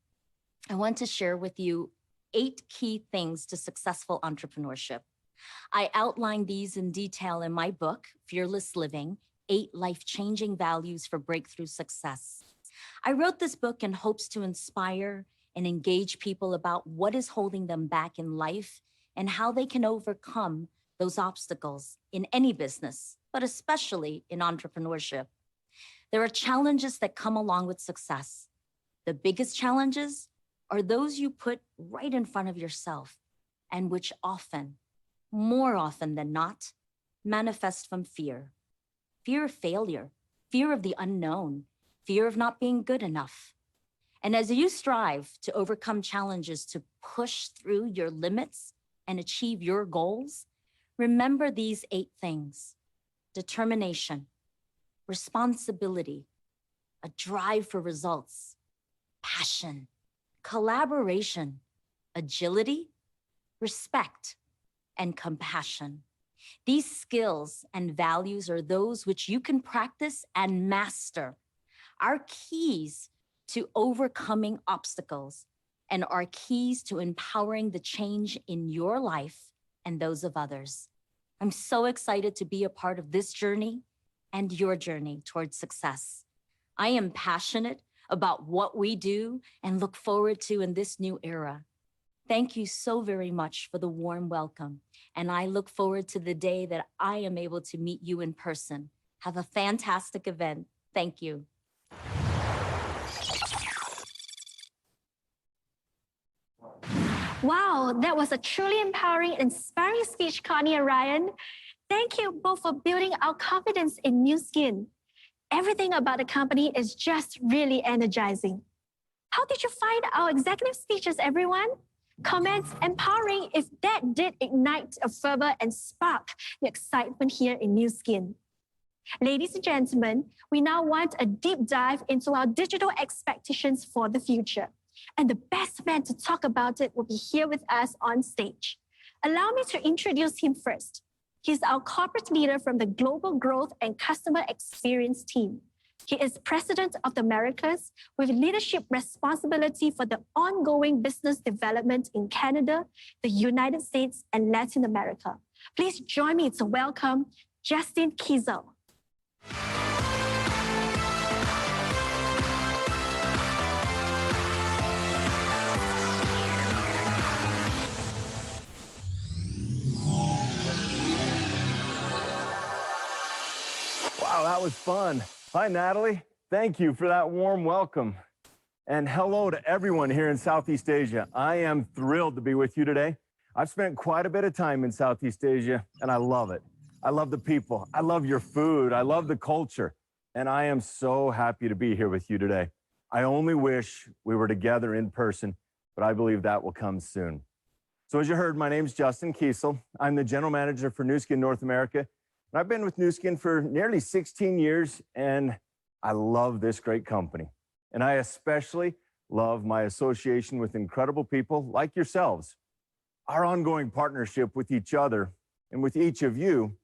I want to share with you 8 key things to successful entrepreneurship. I outline these in detail in my book, Fearless Living, 8 Life-Changing Values for Breakthrough Success. I wrote this book in hopes to inspire and engage people about what is holding them back in life and how they can overcome those obstacles in any business, but especially in entrepreneurship. There are challenges that come along with success. The biggest challenges are those you put right in front of yourself and which often, more often than not, manifest from fear. Fear of failure, fear of the unknown, fear of not being good enough. And as you strive to overcome challenges to push through your limits and achieve your goals, remember these 8 things: determination, responsibility, a drive for results, passion, collaboration, agility, respect, and compassion. These skills and values are those which you can practice and master, are keys to overcoming obstacles and are keys to empowering the change in your life and those of others. I'm so excited to be a part of this journey and your journey towards success. I am passionate about what we do and look forward to in this new era. Thank you so very much for the warm welcome, and I look forward to the day that I am able to meet you in person. Have a fantastic event. Thank you. Wow, that was a truly empowering, inspiring speech, Connie and Ryan. Thank you both for building our confidence in Nu Skin. Everything about the company is just really energizing. How did you find our executive speeches, everyone? Comments empowering if that did ignite a fervor and spark the excitement here in Nu Skin. Ladies and gentlemen, we now want a deep dive into our digital expectations for the future. And the best man to talk about it will be here with us on stage. Allow me to introduce him first. He's our corporate leader from the Global Growth and Customer Experience team. He is President of the Americas with leadership responsibility for the ongoing business development in Canada, the United States, and Latin America. Please join me to welcome Justin Kiesel. Wow, that was fun. Hi, Natalie. Thank you for that warm welcome. And hello to everyone here in Southeast Asia. I am thrilled to be with you today. I've spent quite a bit of time in Southeast Asia, and I love it. I love the people. I love your food. I love the culture. And I am so happy to be here with you today. I only wish we were together in person, but I believe that will come soon. So as you heard, my name is Justin Kiesel. I'm the general manager for Nu Skin North America. And I've been with Nu Skin for nearly 16 years, and I love this great company. And I especially love my association with incredible people like yourselves. Our ongoing partnership with each other and with each of you,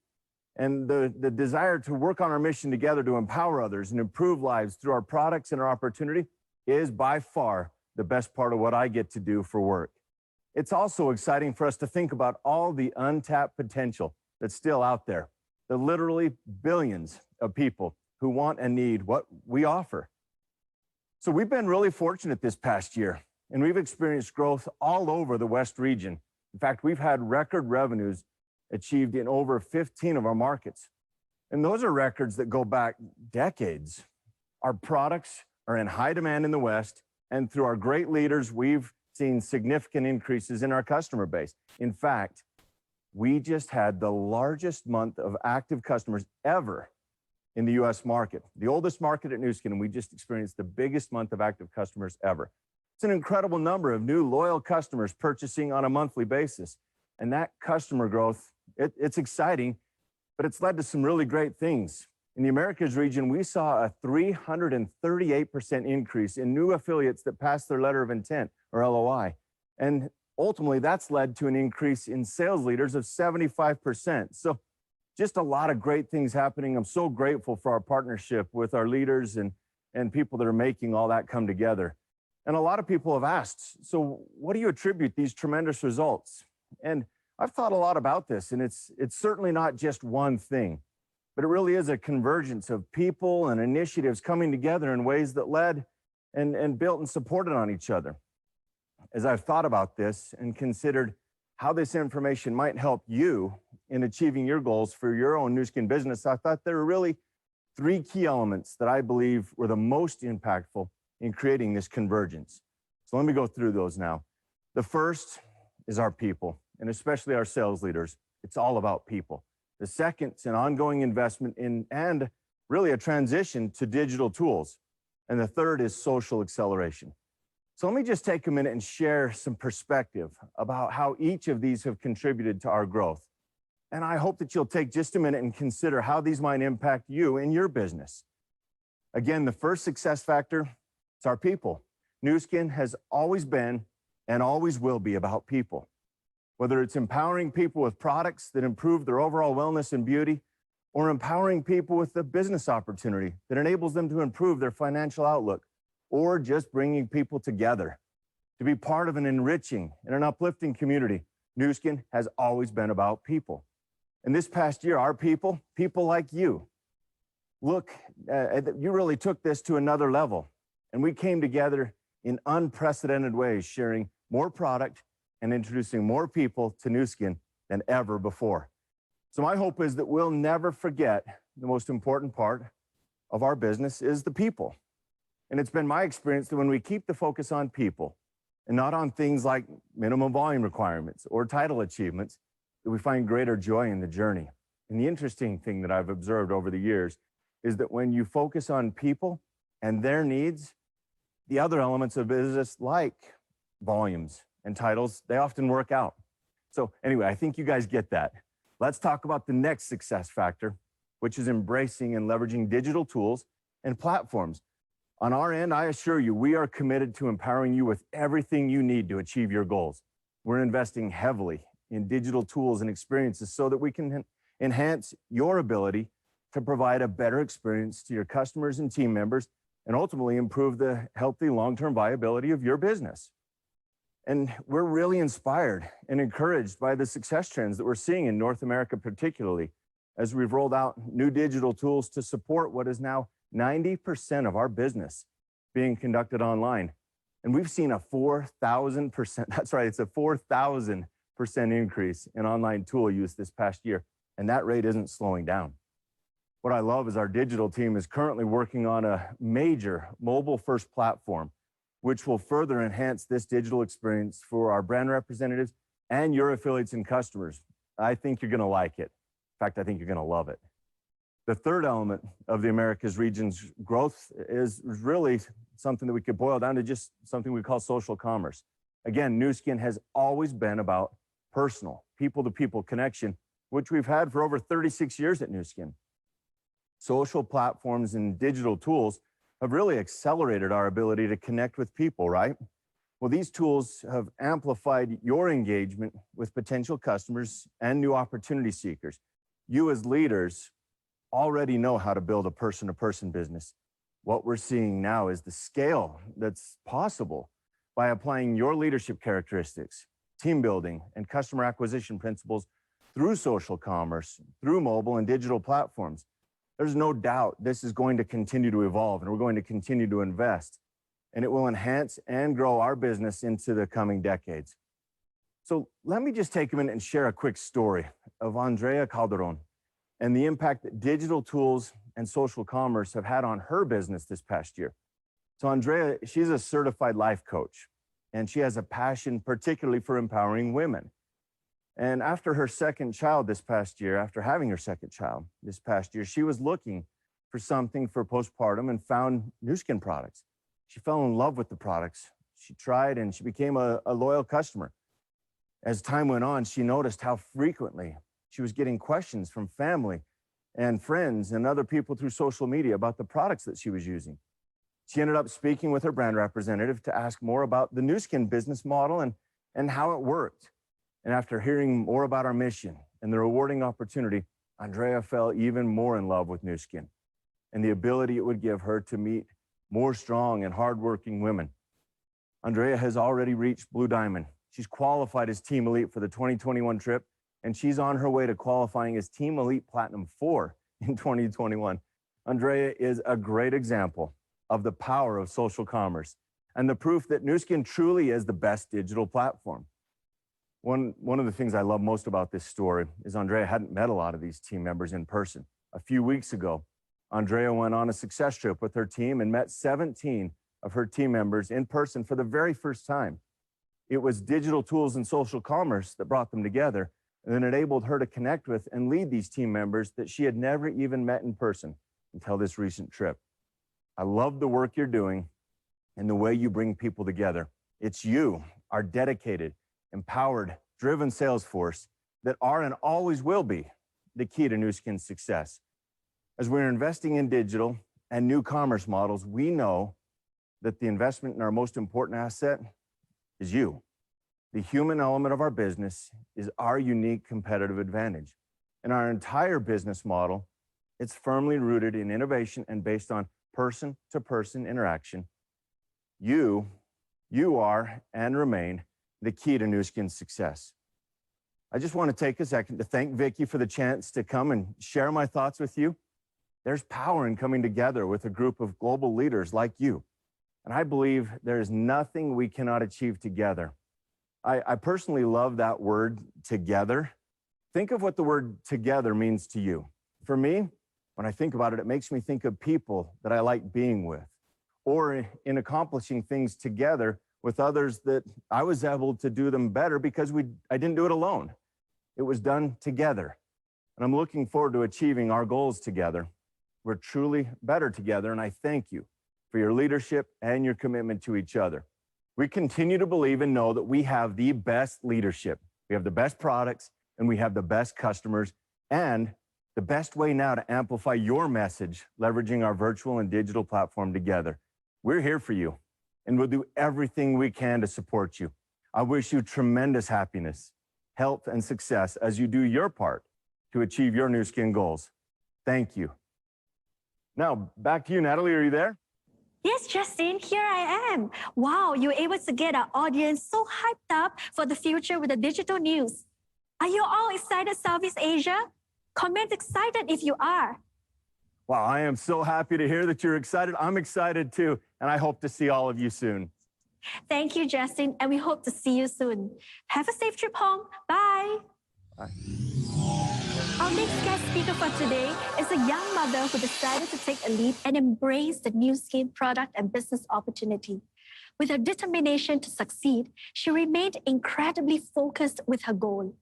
and the desire to work on our mission together to empower others and improve lives through our products and our opportunity is by far the best part of what I get to do for work. It's also exciting for us to think about all the untapped potential that's still out there. The literally billions of people who want and need what we offer. So we've been really fortunate this past year, and we've experienced growth all over the West region. In fact, we've had record revenues achieved in over 15 of our markets. And those are records that go back decades. Our products are in high demand in the West, and through our great leaders, we've seen significant increases in our customer base. In fact, we just had the largest month of active customers ever in the US market, the oldest market at Nu Skin, and we just experienced the biggest month of active customers ever. It's an incredible number of new loyal customers purchasing on a monthly basis. And that customer growth, it's exciting, but it's led to some really great things. In the Americas region, we saw a 338% increase in new affiliates that passed their letter of intent, or LOI. And ultimately, that's led to an increase in sales leaders of 75%. So just a lot of great things happening. I'm so grateful for our partnership with our leaders and people that are making all that come together. And a lot of people have asked, so what do you attribute these tremendous results? And I've thought a lot about this, and it's certainly not just one thing, but it really is a convergence of people and initiatives coming together in ways that led and built and supported on each other. As I've thought about this and considered how this information might help you in achieving your goals for your own Nu Skin business, I thought there were really three key elements that I believe were the most impactful in creating this convergence. So let me go through those now. The first is our people, and especially our sales leaders. It's all about people. The second is an ongoing investment in and really a transition to digital tools. And the third is social acceleration. So let me just take a minute and share some perspective about how each of these have contributed to our growth. And I hope that you'll take just a minute and consider how these might impact you in your business. Again, the first success factor is our people. Nu Skin has always been and always will be about people. Whether it's empowering people with products that improve their overall wellness and beauty, or empowering people with a business opportunity that enables them to improve their financial outlook, or just bringing people together to be part of an enriching and an uplifting community, Nu Skin has always been about people. And this past year, our people like you, you really took this to another level. And we came together in unprecedented ways, sharing more product and introducing more people to Nu Skin than ever before. So my hope is that we'll never forget the most important part of our business is the people. And it's been my experience that when we keep the focus on people and not on things like minimum volume requirements or title achievements, that we find greater joy in the journey. And the interesting thing that I've observed over the years is that when you focus on people and their needs, the other elements of business like volumes and titles, they often work out. So anyway, I think you guys get that. Let's talk about the next success factor, which is embracing and leveraging digital tools and platforms. On our end, I assure you, we are committed to empowering you with everything you need to achieve your goals. We're investing heavily in digital tools and experiences so that we can enhance your ability to provide a better experience to your customers and team members, and ultimately improve the healthy long-term viability of your business. And we're really inspired and encouraged by the success trends that we're seeing in North America, particularly as we've rolled out new digital tools to support what is now 90% of our business being conducted online. And we've seen a 4,000%, that's right, it's a 4,000% increase in online tool use this past year. And that rate isn't slowing down. What I love is our digital team is currently working on a major mobile-first platform, which will further enhance this digital experience for our brand representatives and your affiliates and customers. I think you're gonna like it. In fact, I think you're gonna love it. The third element of the Americas region's growth is really something that we could boil down to just something we call social commerce. Again, Nu Skin has always been about personal, people-to-people connection, which we've had for over 36 years at Nu Skin. Social platforms and digital tools have really accelerated our ability to connect with people, right? Well, these tools have amplified your engagement with potential customers and new opportunity seekers. You as leaders already know how to build a person-to-person business. What we're seeing now is the scale that's possible by applying your leadership characteristics, team building, and customer acquisition principles through social commerce, through mobile and digital platforms. There's no doubt this is going to continue to evolve, and we're going to continue to invest, and it will enhance and grow our business into the coming decades. So let me just take a minute and share a quick story of Andrea Calderon and the impact that digital tools and social commerce have had on her business this past year. So Andrea, she's a certified life coach, and she has a passion particularly for empowering women. And after her second child this past year, after having her second child this past year, she was looking for something for postpartum and found Nu Skin products. She fell in love with the products. She tried and she became a loyal customer. As time went on, she noticed how frequently she was getting questions from family and friends and other people through social media about the products that she was using. She ended up speaking with her brand representative to ask more about the Nu Skin business model and how it worked. And after hearing more about our mission and the rewarding opportunity, Andrea fell even more in love with Nu Skin and the ability it would give her to meet more strong and hardworking women. Andrea has already reached Blue Diamond. She's qualified as Team Elite for the 2021 trip, and she's on her way to qualifying as Team Elite Platinum 4 in 2021. Andrea is a great example of the power of social commerce and the proof that Nu Skin truly is the best digital platform. One of the things I love most about this story is Andrea hadn't met a lot of these team members in person. A few weeks ago, Andrea went on a success trip with her team and met 17 of her team members in person for the very first time. It was digital tools and social commerce that brought them together and then enabled her to connect with and lead these team members that she had never even met in person until this recent trip. I love the work you're doing and the way you bring people together. It's you, our dedicated, empowered, driven sales force that are and always will be the key to Nu Skin's success. As we're investing in digital and new commerce models, we know that the investment in our most important asset is you. The human element of our business is our unique competitive advantage. And our entire business model, it's firmly rooted in innovation and based on person-to-person interaction. You are and remain the key to Nu Skin's success. I just want to take a second to thank Vicki for the chance to come and share my thoughts with you. There's power in coming together with a group of global leaders like you. And I believe there is nothing we cannot achieve together. I personally love that word, together. Think of what the word together means to you. For me, when I think about it, it makes me think of people that I like being with, or in accomplishing things together with others that I was able to do them better because I didn't do it alone. It was done together. And I'm looking forward to achieving our goals together. We're truly better together, and I thank you for your leadership and your commitment to each other. We continue to believe and know that we have the best leadership. We have the best products, and we have the best customers, and the best way now to amplify your message, leveraging our virtual and digital platform together. We're here for you, and we'll do everything we can to support you. I wish you tremendous happiness, health, and success as you do your part to achieve your Nu Skin goals. Thank you. Now, back to you, Natalie. Are you there? Yes, Justin, here I am. Wow, you're able to get our audience so hyped up for the future with the digital news. Are you all excited, Southeast Asia? Comment excited if you are. Wow, I am so happy to hear that you're excited. I'm excited too, and I hope to see all of you soon. Thank you, Justin, and we hope to see you soon. Have a safe trip home. Bye. Bye. Our next guest speaker for today is a young mother who decided to take a leap and embrace the Nu Skin product and business opportunity. With her determination to succeed, she remained incredibly focused with her goal.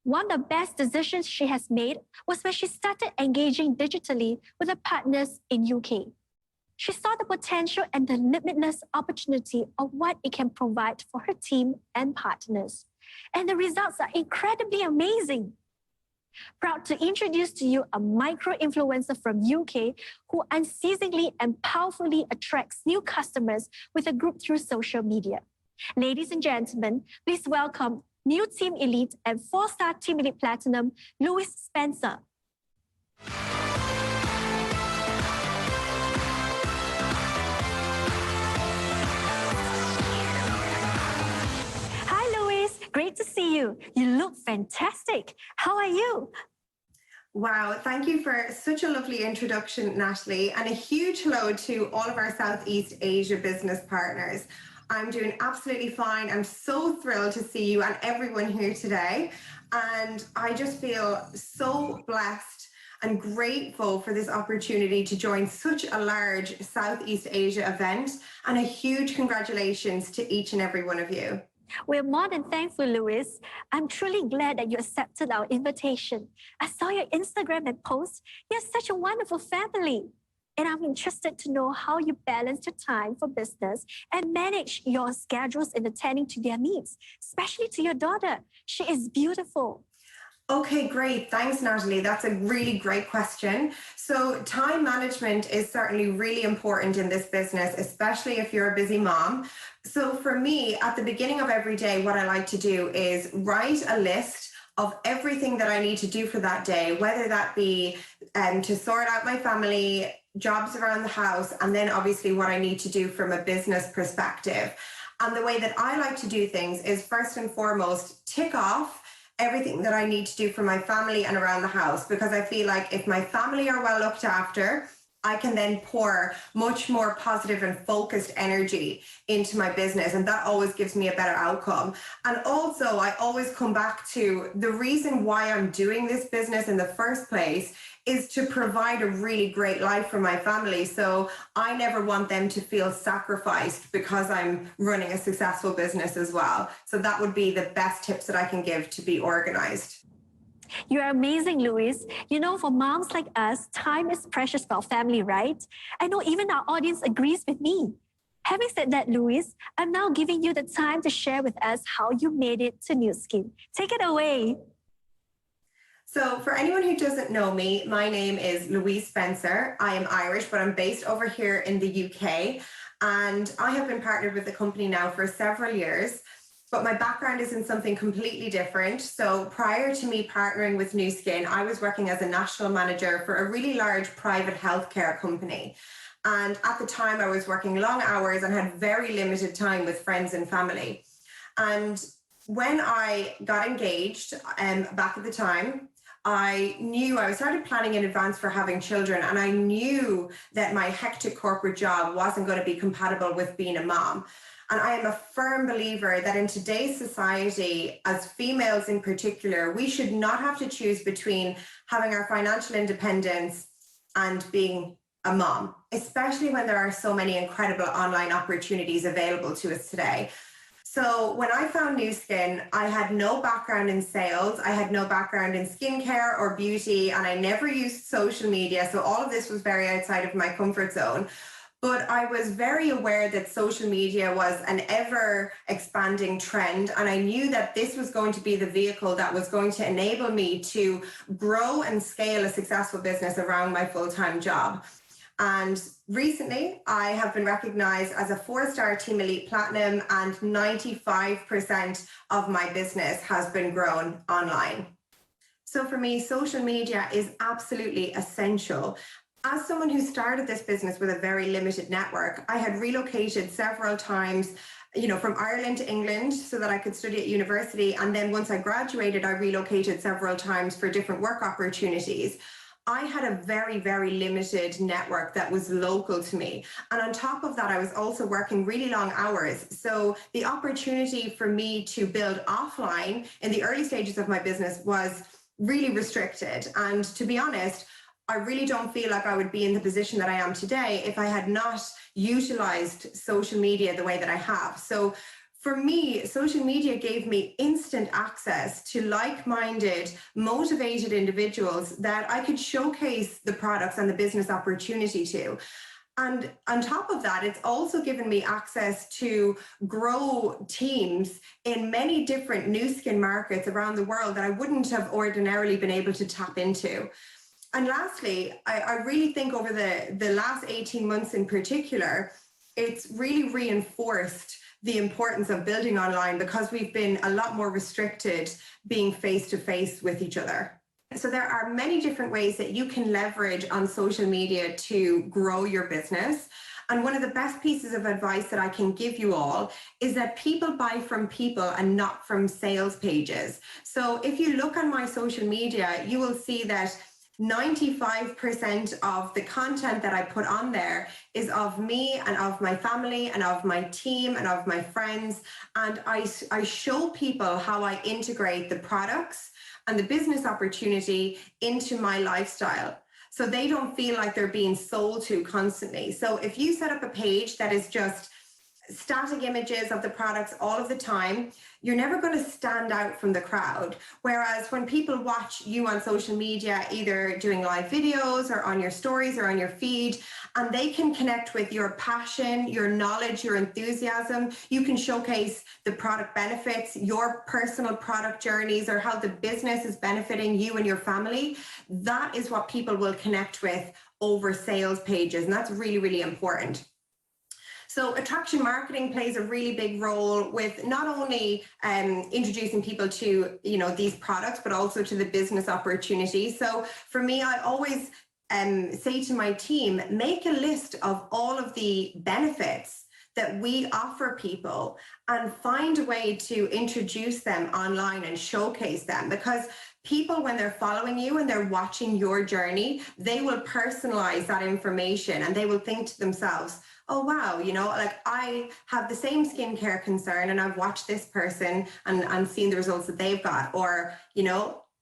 One of the best decisions she has made was when she started engaging digitally with her partners in UK. She saw the potential and the limitless opportunity of what it can provide for her team and partners. And the results are incredibly amazing. Proud to introduce to you a micro-influencer from UK who unceasingly and powerfully attracts new customers with a group through social media. Ladies and gentlemen, please welcome new Team Elite and 4-star Team Elite Platinum, Louis Spencer. you. You look fantastic. How are you? Wow, thank you for such a lovely introduction, Natalie, and a huge hello to all of our Southeast Asia business partners. I'm doing absolutely fine. I'm so thrilled to see you and everyone here today. And I just feel so blessed and grateful for this opportunity to join such a large Southeast Asia event, and a huge congratulations to each and every one of you. We're more than thankful, Louis. I'm truly glad that you accepted our invitation. I saw your Instagram and post. You're such a wonderful family. And I'm interested to know how you balance your time for business and manage your schedules in attending to their needs, especially to your daughter. She is beautiful. Okay, great. Thanks, Natalie. That's a really great question. So time management is certainly really important in this business, especially if you're a busy mom. So for me, at the beginning of every day, what I like to do is write a list of everything that I need to do for that day, whether that be to sort out my family, jobs around the house, and then obviously what I need to do from a business perspective. And the way that I like to do things is, first and foremost, tick off everything that I need to do for my family and around the house, because I feel like if my family are well looked after, I can then pour much more positive and focused energy into my business, and that always gives me a better outcome. And also, I always come back to the reason why I'm doing this business in the first place is to provide a really great life for my family. So I never want them to feel sacrificed because I'm running a successful business as well. So that would be the best tips that I can give to be organized. You're amazing, Louis. You know, for moms like us, time is precious for our family, right? I know even our audience agrees with me. Having said that, Louis, I'm now giving you the time to share with us how you made it to Nu Skin. Take it away. So for anyone who doesn't know me, my name is Louise Spencer. I am Irish, but I'm based over here in the UK. And I have been partnered with the company now for several years, but my background is in something completely different. So prior to me partnering with Nu Skin, I was working as a national manager for a really large private healthcare company. And at the time I was working long hours and had very limited time with friends and family. And when I got engaged back at the time, I knew I started planning in advance for having children, and I knew that my hectic corporate job wasn't going to be compatible with being a mom. And I am a firm believer that in today's society, as females in particular, we should not have to choose between having our financial independence and being a mom, especially when there are so many incredible online opportunities available to us today. So when I found Nu Skin, I had no background in sales. I had no background in skincare or beauty, and I never used social media. So all of this was very outside of my comfort zone. But I was very aware that social media was an ever expanding trend. And I knew that this was going to be the vehicle that was going to enable me to grow and scale a successful business around my full-time job. And recently, I have been recognized as a 4-star Team Elite Platinum, and 95% of my business has been grown online. So for me, social media is absolutely essential. As someone who started this business with a very limited network, I had relocated several times, from Ireland to England so that I could study at university. And then once I graduated, I relocated several times for different work opportunities. I had a very, very limited network that was local to me. And on top of that, I was also working really long hours. So the opportunity for me to build offline in the early stages of my business was really restricted. And to be honest, I really don't feel like I would be in the position that I am today if I had not utilized social media the way that I have. So for me, social media gave me instant access to like-minded, motivated individuals that I could showcase the products and the business opportunity to. And on top of that, it's also given me access to grow teams in many different Nu Skin markets around the world that I wouldn't have ordinarily been able to tap into. And lastly, I really think over the last 18 months in particular, it's really reinforced the importance of building online, because we've been a lot more restricted being face-to-face with each other. So there are many different ways that you can leverage on social media to grow your business. And one of the best pieces of advice that I can give you all is that people buy from people and not from sales pages. So if you look on my social media, you will see that 95% of the content that I put on there is of me and of my family and of my team and of my friends. And I show people how I integrate the products and the business opportunity into my lifestyle, so they don't feel like they're being sold to constantly. So if you set up a page that is just static images of the products all of the time, you're never going to stand out from the crowd. Whereas when people watch you on social media, either doing live videos or on your stories or on your feed, and they can connect with your passion, your knowledge, your enthusiasm, you can showcase the product benefits, your personal product journeys, or how the business is benefiting you and your family. That is what people will connect with over sales pages. And that's really, really important. So attraction marketing plays a really big role with not only introducing people to, these products, but also to the business opportunity. So for me, I always say to my team, make a list of all of the benefits that we offer people and find a way to introduce them online and showcase them, because people, when they're following you and they're watching your journey, they will personalize that information and they will think to themselves, oh, wow, like I have the same skincare concern and I've watched this person and seen the results that they've got. Or,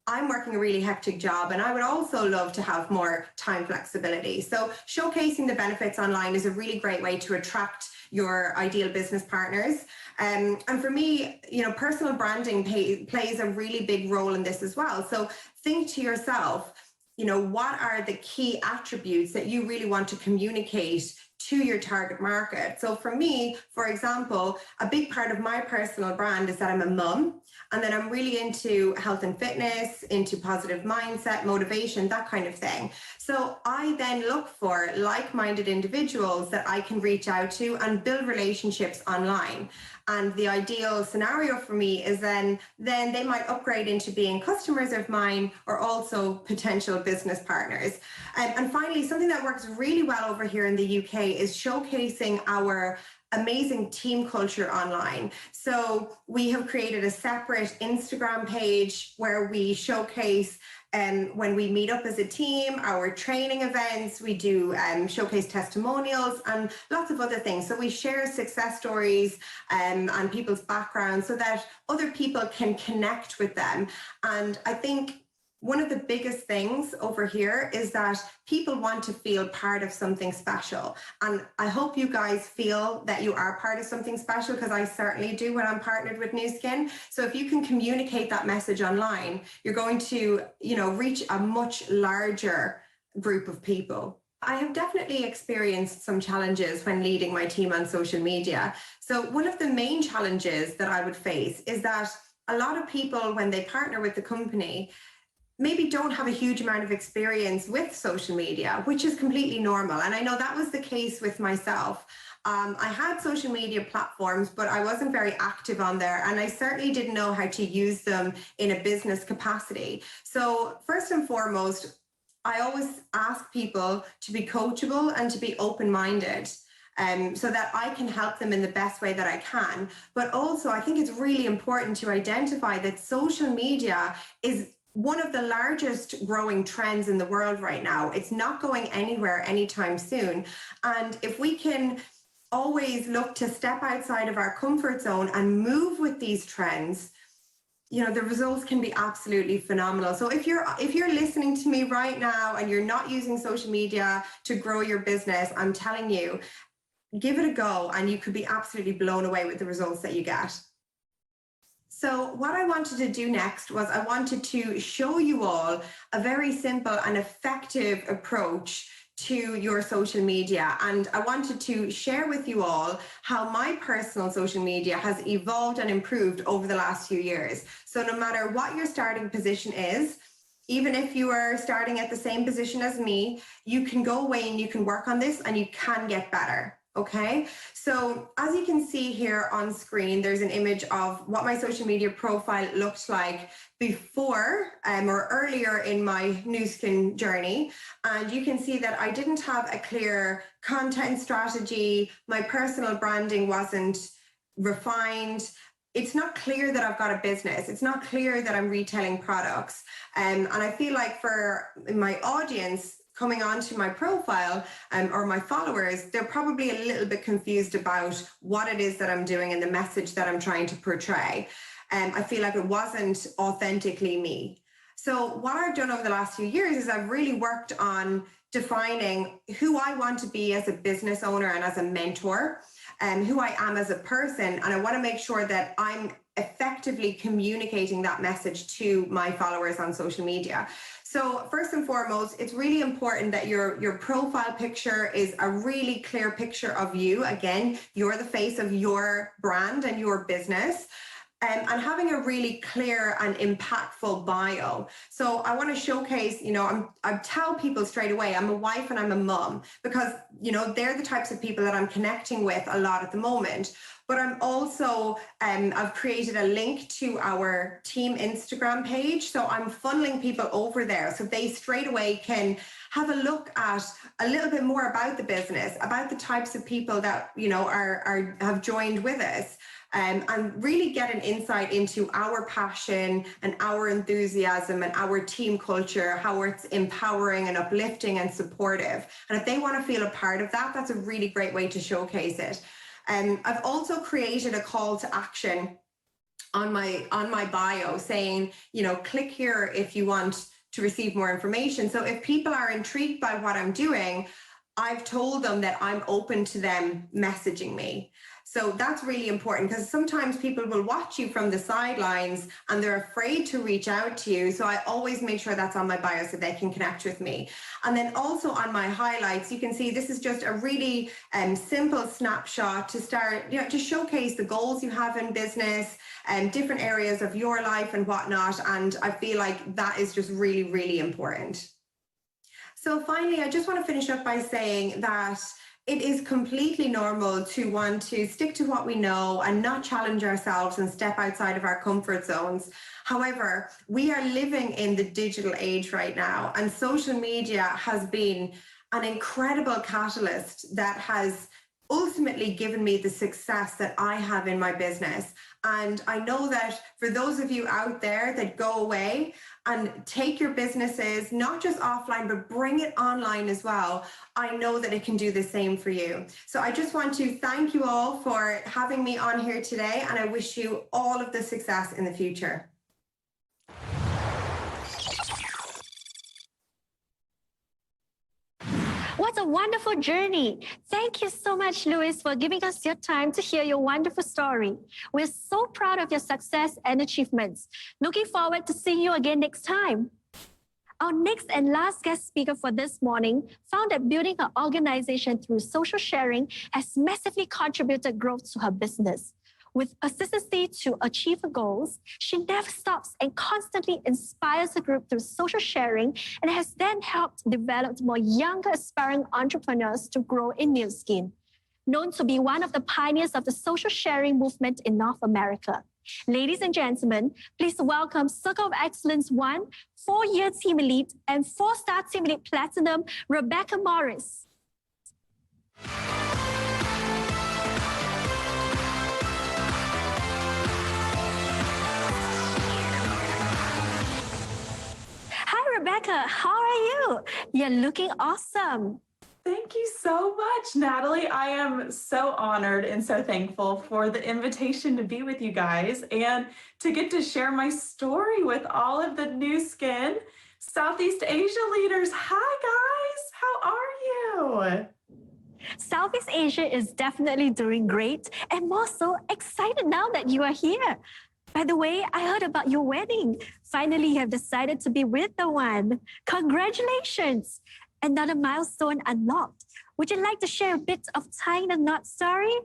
I'm working a really hectic job and I would also love to have more time flexibility. So showcasing the benefits online is a really great way to attract your ideal business partners. And for me, personal branding plays a really big role in this as well. So think to yourself, what are the key attributes that you really want to communicate to your target market? So for me, for example, a big part of my personal brand is that I'm a mum, and then I'm really into health and fitness, into positive mindset, motivation, that kind of thing. So I then look for like-minded individuals that I can reach out to and build relationships online. And the ideal scenario for me is then they might upgrade into being customers of mine or also potential business partners. And finally, something that works really well over here in the UK is showcasing our amazing team culture online. So we have created a separate Instagram page where we showcase when we meet up as a team, our training events, we do showcase testimonials and lots of other things. So we share success stories and people's backgrounds so that other people can connect with them. And I think one of the biggest things over here is that people want to feel part of something special. And I hope you guys feel that you are part of something special, because I certainly do when I'm partnered with Nu Skin. So if you can communicate that message online, you're going to, reach a much larger group of people. I have definitely experienced some challenges when leading my team on social media. So one of the main challenges that I would face is that a lot of people, when they partner with the company, maybe don't have a huge amount of experience with social media, which is completely normal. And I know that was the case with myself. I had social media platforms, but I wasn't very active on there. And I certainly didn't know how to use them in a business capacity. So first and foremost, I always ask people to be coachable and to be open-minded. So that I can help them in the best way that I can. But also, I think it's really important to identify that social media is one of the largest growing trends in the world right now. It's not going anywhere anytime soon. And if we can always look to step outside of our comfort zone and move with these trends, the results can be absolutely phenomenal. So if you're listening to me right now and you're not using social media to grow your business, I'm telling you, give it a go and you could be absolutely blown away with the results that you get. So what I wanted to do next was I wanted to show you all a very simple and effective approach to your social media. And I wanted to share with you all how my personal social media has evolved and improved over the last few years. So no matter what your starting position is, even if you are starting at the same position as me, you can go away and you can work on this and you can get better. Okay, so as you can see here on screen, there's an image of what my social media profile looked like before or earlier in my Nu Skin journey. And you can see that I didn't have a clear content strategy. My personal branding wasn't refined. It's not clear that I've got a business. It's not clear that I'm retailing products. And I feel like for my audience, coming onto my profile or my followers, they're probably a little bit confused about what it is that I'm doing and the message that I'm trying to portray. I feel like it wasn't authentically me. So what I've done over the last few years is I've really worked on defining who I want to be as a business owner and as a mentor, and who I am as a person. And I want to make sure that I'm effectively communicating that message to my followers on social media. So first and foremost, it's really important that your profile picture is a really clear picture of you. Again, you're the face of your brand and your business. And having a really clear and impactful bio. So I want to showcase, I tell people straight away, I'm a wife and I'm a mom, because, they're the types of people that I'm connecting with a lot at the moment. But I'm also, I've created a link to our team Instagram page. So I'm funneling people over there so they straight away can have a look at a little bit more about the business, about the types of people that, have joined with us. And really get an insight into our passion and our enthusiasm and our team culture, how it's empowering and uplifting and supportive. And if they want to feel a part of that, that's a really great way to showcase it. I've also created a call to action on my bio saying, click here if you want to receive more information. So if people are intrigued by what I'm doing, I've told them that I'm open to them messaging me. So that's really important, because sometimes people will watch you from the sidelines and they're afraid to reach out to you. So I always make sure that's on my bio so they can connect with me. And then also on my highlights, you can see this is just a really simple snapshot to start, to showcase the goals you have in business and different areas of your life and whatnot. And I feel like that is just really, really important. So finally, I just want to finish up by saying that it is completely normal to want to stick to what we know and not challenge ourselves and step outside of our comfort zones. However, we are living in the digital age right now, and social media has been an incredible catalyst that has ultimately given me the success that I have in my business. And I know that for those of you out there that go away and take your businesses, not just offline, but bring it online as well, I know that it can do the same for you. So I just want to thank you all for having me on here today, and I wish you all of the success in the future. What a wonderful journey. Thank you so much, Louise, for giving us your time to hear your wonderful story. We're so proud of your success and achievements. Looking forward to seeing you again next time. Our next and last guest speaker for this morning found that building her organization through social sharing has massively contributed growth to her business. With consistency to achieve her goals, she never stops and constantly inspires her group through social sharing, and has then helped develop more younger aspiring entrepreneurs to grow in Nu Skin. Known to be one of the pioneers of the social sharing movement in North America. Ladies and gentlemen, please welcome Circle of Excellence 1, 4-year Team Elite, and 4-star Team Elite Platinum, Rebecca Morris. Hi, Rebecca. How are you? You're looking awesome. Thank you so much, Natalie. I am so honored and so thankful for the invitation to be with you guys and to get to share my story with all of the Nu Skin Southeast Asia leaders. Hi, guys. How are you? Southeast Asia is definitely doing great, and more so excited now that you are here. By the way, I heard about your wedding. Finally, you have decided to be with the one. Congratulations. Another milestone unlocked. Would you like to share a bit of tying the knot story?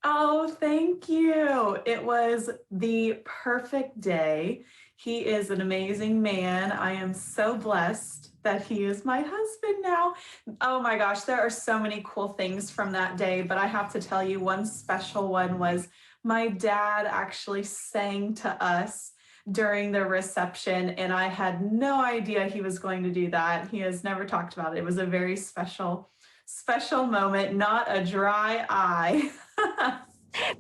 Oh, thank you. It was the perfect day. He is an amazing man. I am so blessed that he is my husband now. Oh my gosh, there are so many cool things from that day, but I have to tell you one special one was my dad actually sang to us during the reception, and I had no idea he was going to do that. He has never talked about it. It was a very special moment, not a dry eye.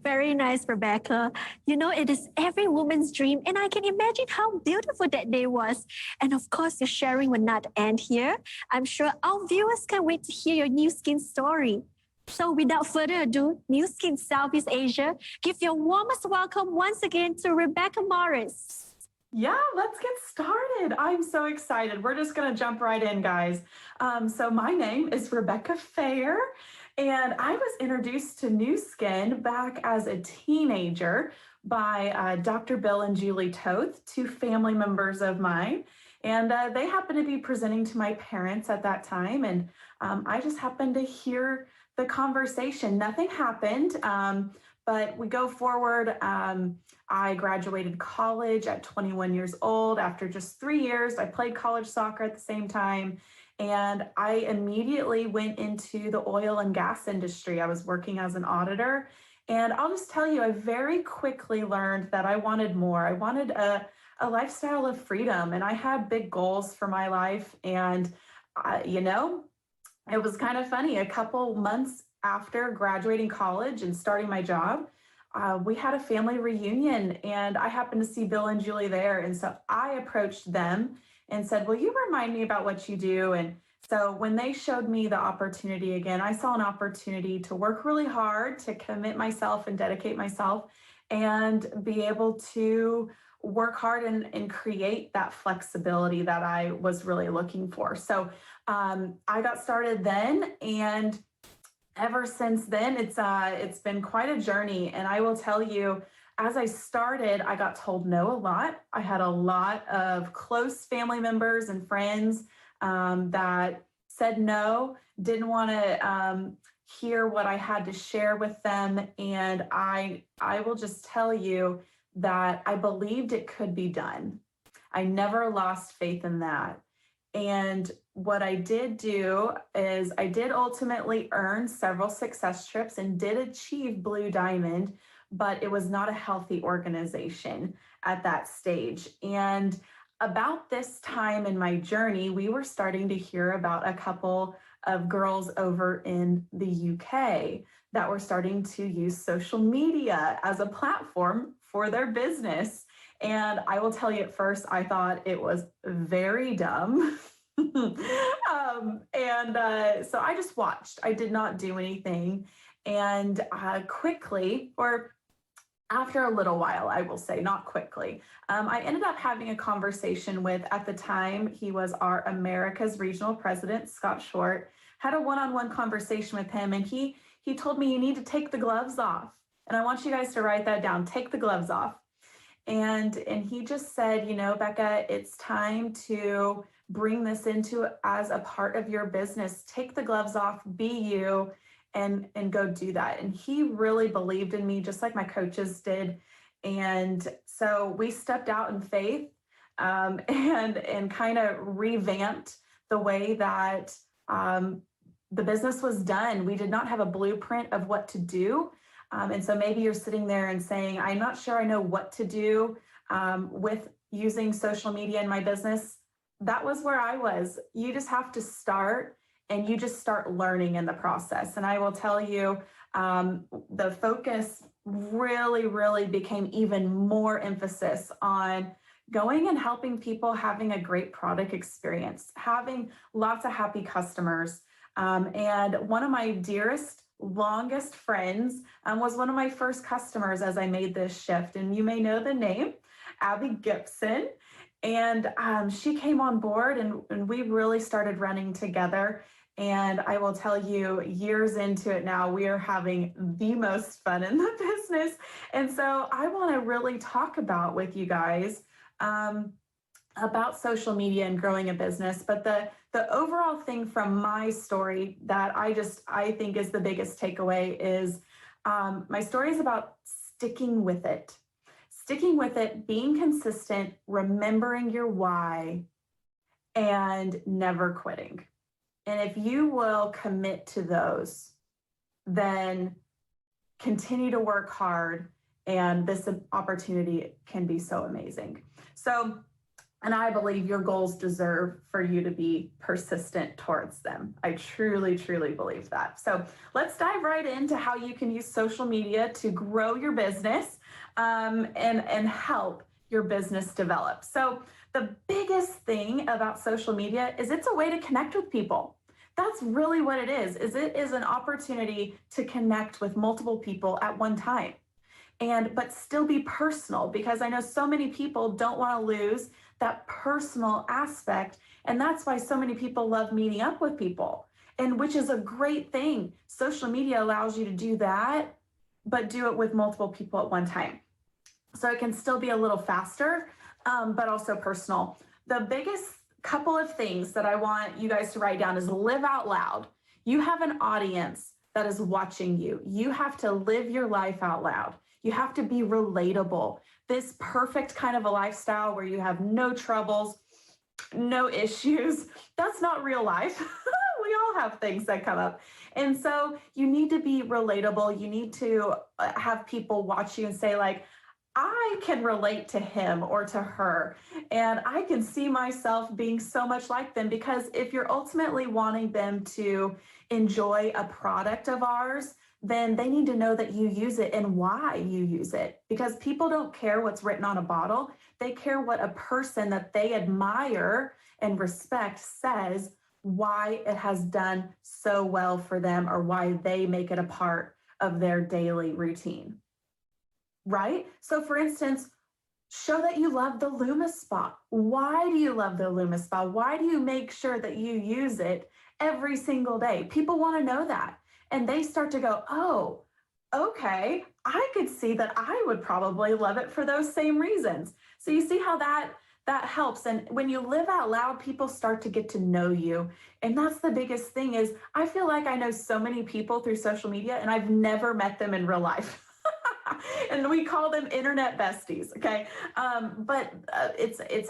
Very nice, Rebecca. You know, it is every woman's dream, and I can imagine how beautiful that day was. And of course, your sharing will not end here. I'm sure our viewers can't wait to hear your Nu Skin story. So without further ado, Nu Skin Southeast Asia, give your warmest welcome once again to Rebecca Morris. Yeah, let's get started. I'm so excited. We're just going to jump right in, guys. So my name is Rebecca Fair, and I was introduced to Nu Skin back as a teenager by Dr. Bill and Julie Toth, two family members of mine. And they happened to be presenting to my parents at that time. And I just happened to hear the conversation. Nothing happened, but we go forward. I graduated college at 21 years old. After just 3 years, I played college soccer at the same time. And I immediately went into the oil and gas industry. I was working as an auditor. And I'll just tell you, I very quickly learned that I wanted more. I wanted a lifestyle of freedom, and I had big goals for my life. And, you know, it was kind of funny. A couple months after graduating college and starting my job, we had a family reunion, and I happened to see Bill and Julie there. And so I approached them and said, will you remind me about what you do? And so when they showed me the opportunity again, I saw an opportunity to work really hard, to commit myself and dedicate myself, and be able to work hard and create that flexibility that I was really looking for. So I got started then, and ever since then, it's been quite a journey. And I will tell you, as I started, I got told no a lot. I had a lot of close family members and friends that said no, didn't want to hear what I had to share with them. And I will just tell you that I believed it could be done. I never lost faith in that. And what I did do is I did ultimately earn several success trips and did achieve Blue Diamond, but it was not a healthy organization at that stage. And about this time in my journey, we were starting to hear about a couple of girls over in the UK that were starting to use social media as a platform for their business. And I will tell you, at first, I thought it was very dumb. So I just watched. I did not do anything. And quickly, or after a little while, I will say, not quickly, I ended up having a conversation with, at the time, he was our America's regional president, Scott Short, had a one-on-one conversation with him. And he told me, you need to take the gloves off. And I want you guys to write that down, take the gloves off. And he just said, you know, Becca, it's time to bring this into as a part of your business. Take the gloves off, be you, and go do that. And he really believed in me, just like my coaches did. And so we stepped out in faith and kind of revamped the way that the business was done. We did not have a blueprint of what to do. And so maybe you're sitting there and saying, I'm not sure I know what to do with using social media in my business. That was where I was. You just have to start, and you just start learning in the process. And I will tell you, the focus really became even more emphasis on going and helping people having a great product experience, having lots of happy customers. And one of my dearest, longest friends was one of my first customers as I made this shift. And you may know the name, Abby Gibson. And she came on board, and we really started running together. And I will tell you, years into it now, we are having the most fun in the business. And so I want to really talk about with you guys about social media and growing a business. But the overall thing from my story that I think is the biggest takeaway is my story is about sticking with it. Sticking with it, being consistent, remembering your why, and never quitting. And if you will commit to those, then continue to work hard, and this opportunity can be so amazing. So, and I believe your goals deserve for you to be persistent towards them. I truly, truly believe that. So let's dive right into how you can use social media to grow your business and help your business develop. So the biggest thing about social media is it's a way to connect with people. That's really what it is it is an opportunity to connect with multiple people at one time, but still be personal, because I know so many people don't want to lose that personal aspect. And that's why so many people love meeting up with people, and which is a great thing. Social media allows you to do that, but do it with multiple people at one time. So it can still be a little faster, but also personal. The biggest couple of things that I want you guys to write down is live out loud. You have an audience that is watching you. You have to live your life out loud. You have to be relatable. This perfect kind of a lifestyle where you have no troubles, no issues, that's not real life. We all have things that come up. And so you need to be relatable. You need to have people watch you and say, like, I can relate to him or to her, and I can see myself being so much like them. Because if you're ultimately wanting them to enjoy a product of ours, then they need to know that you use it and why you use it. Because people don't care what's written on a bottle. They care what a person that they admire and respect says, why it has done so well for them, or why they make it a part of their daily routine. Right? So for instance, show that you love the LumiSpa. Why do you love the LumiSpa? Why do you make sure that you use it every single day? People want to know that. And they start to go, oh, okay, I could see that I would probably love it for those same reasons. So you see how that helps. And when you live out loud, people start to get to know you. And that's the biggest thing is I feel like I know so many people through social media, and I've never met them in real life. And we call them internet besties, okay? But it's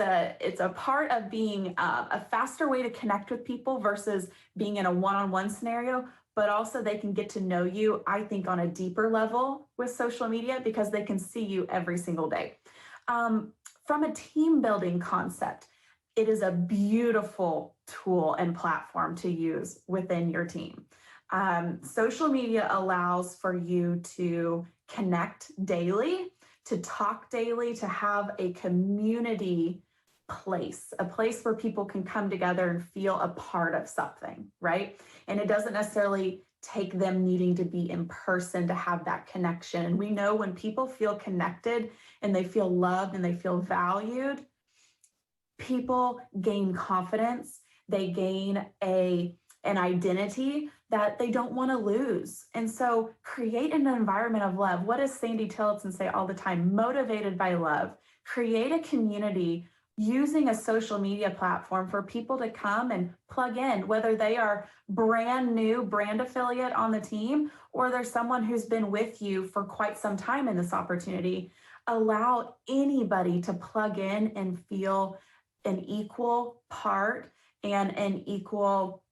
a part of being a faster way to connect with people versus being in a one-on-one scenario. But also they can get to know you, I think, on a deeper level with social media because they can see you every single day. From a team building concept, it is a beautiful tool and platform to use within your team. Social media allows for you to connect daily, to talk daily, to have a community place, a place where people can come together and feel a part of something, right? And it doesn't necessarily take them needing to be in person to have that connection. And we know when people feel connected and they feel loved and they feel valued, people gain confidence, they gain an identity that they don't want to lose. And so create an environment of love. What does Sandy Tillotson say all the time? Motivated by love. Create a community using a social media platform for people to come and plug in, whether they are brand new brand affiliate on the team, or there's someone who's been with you for quite some time in this opportunity. Allow anybody to plug in and feel an equal part and an equal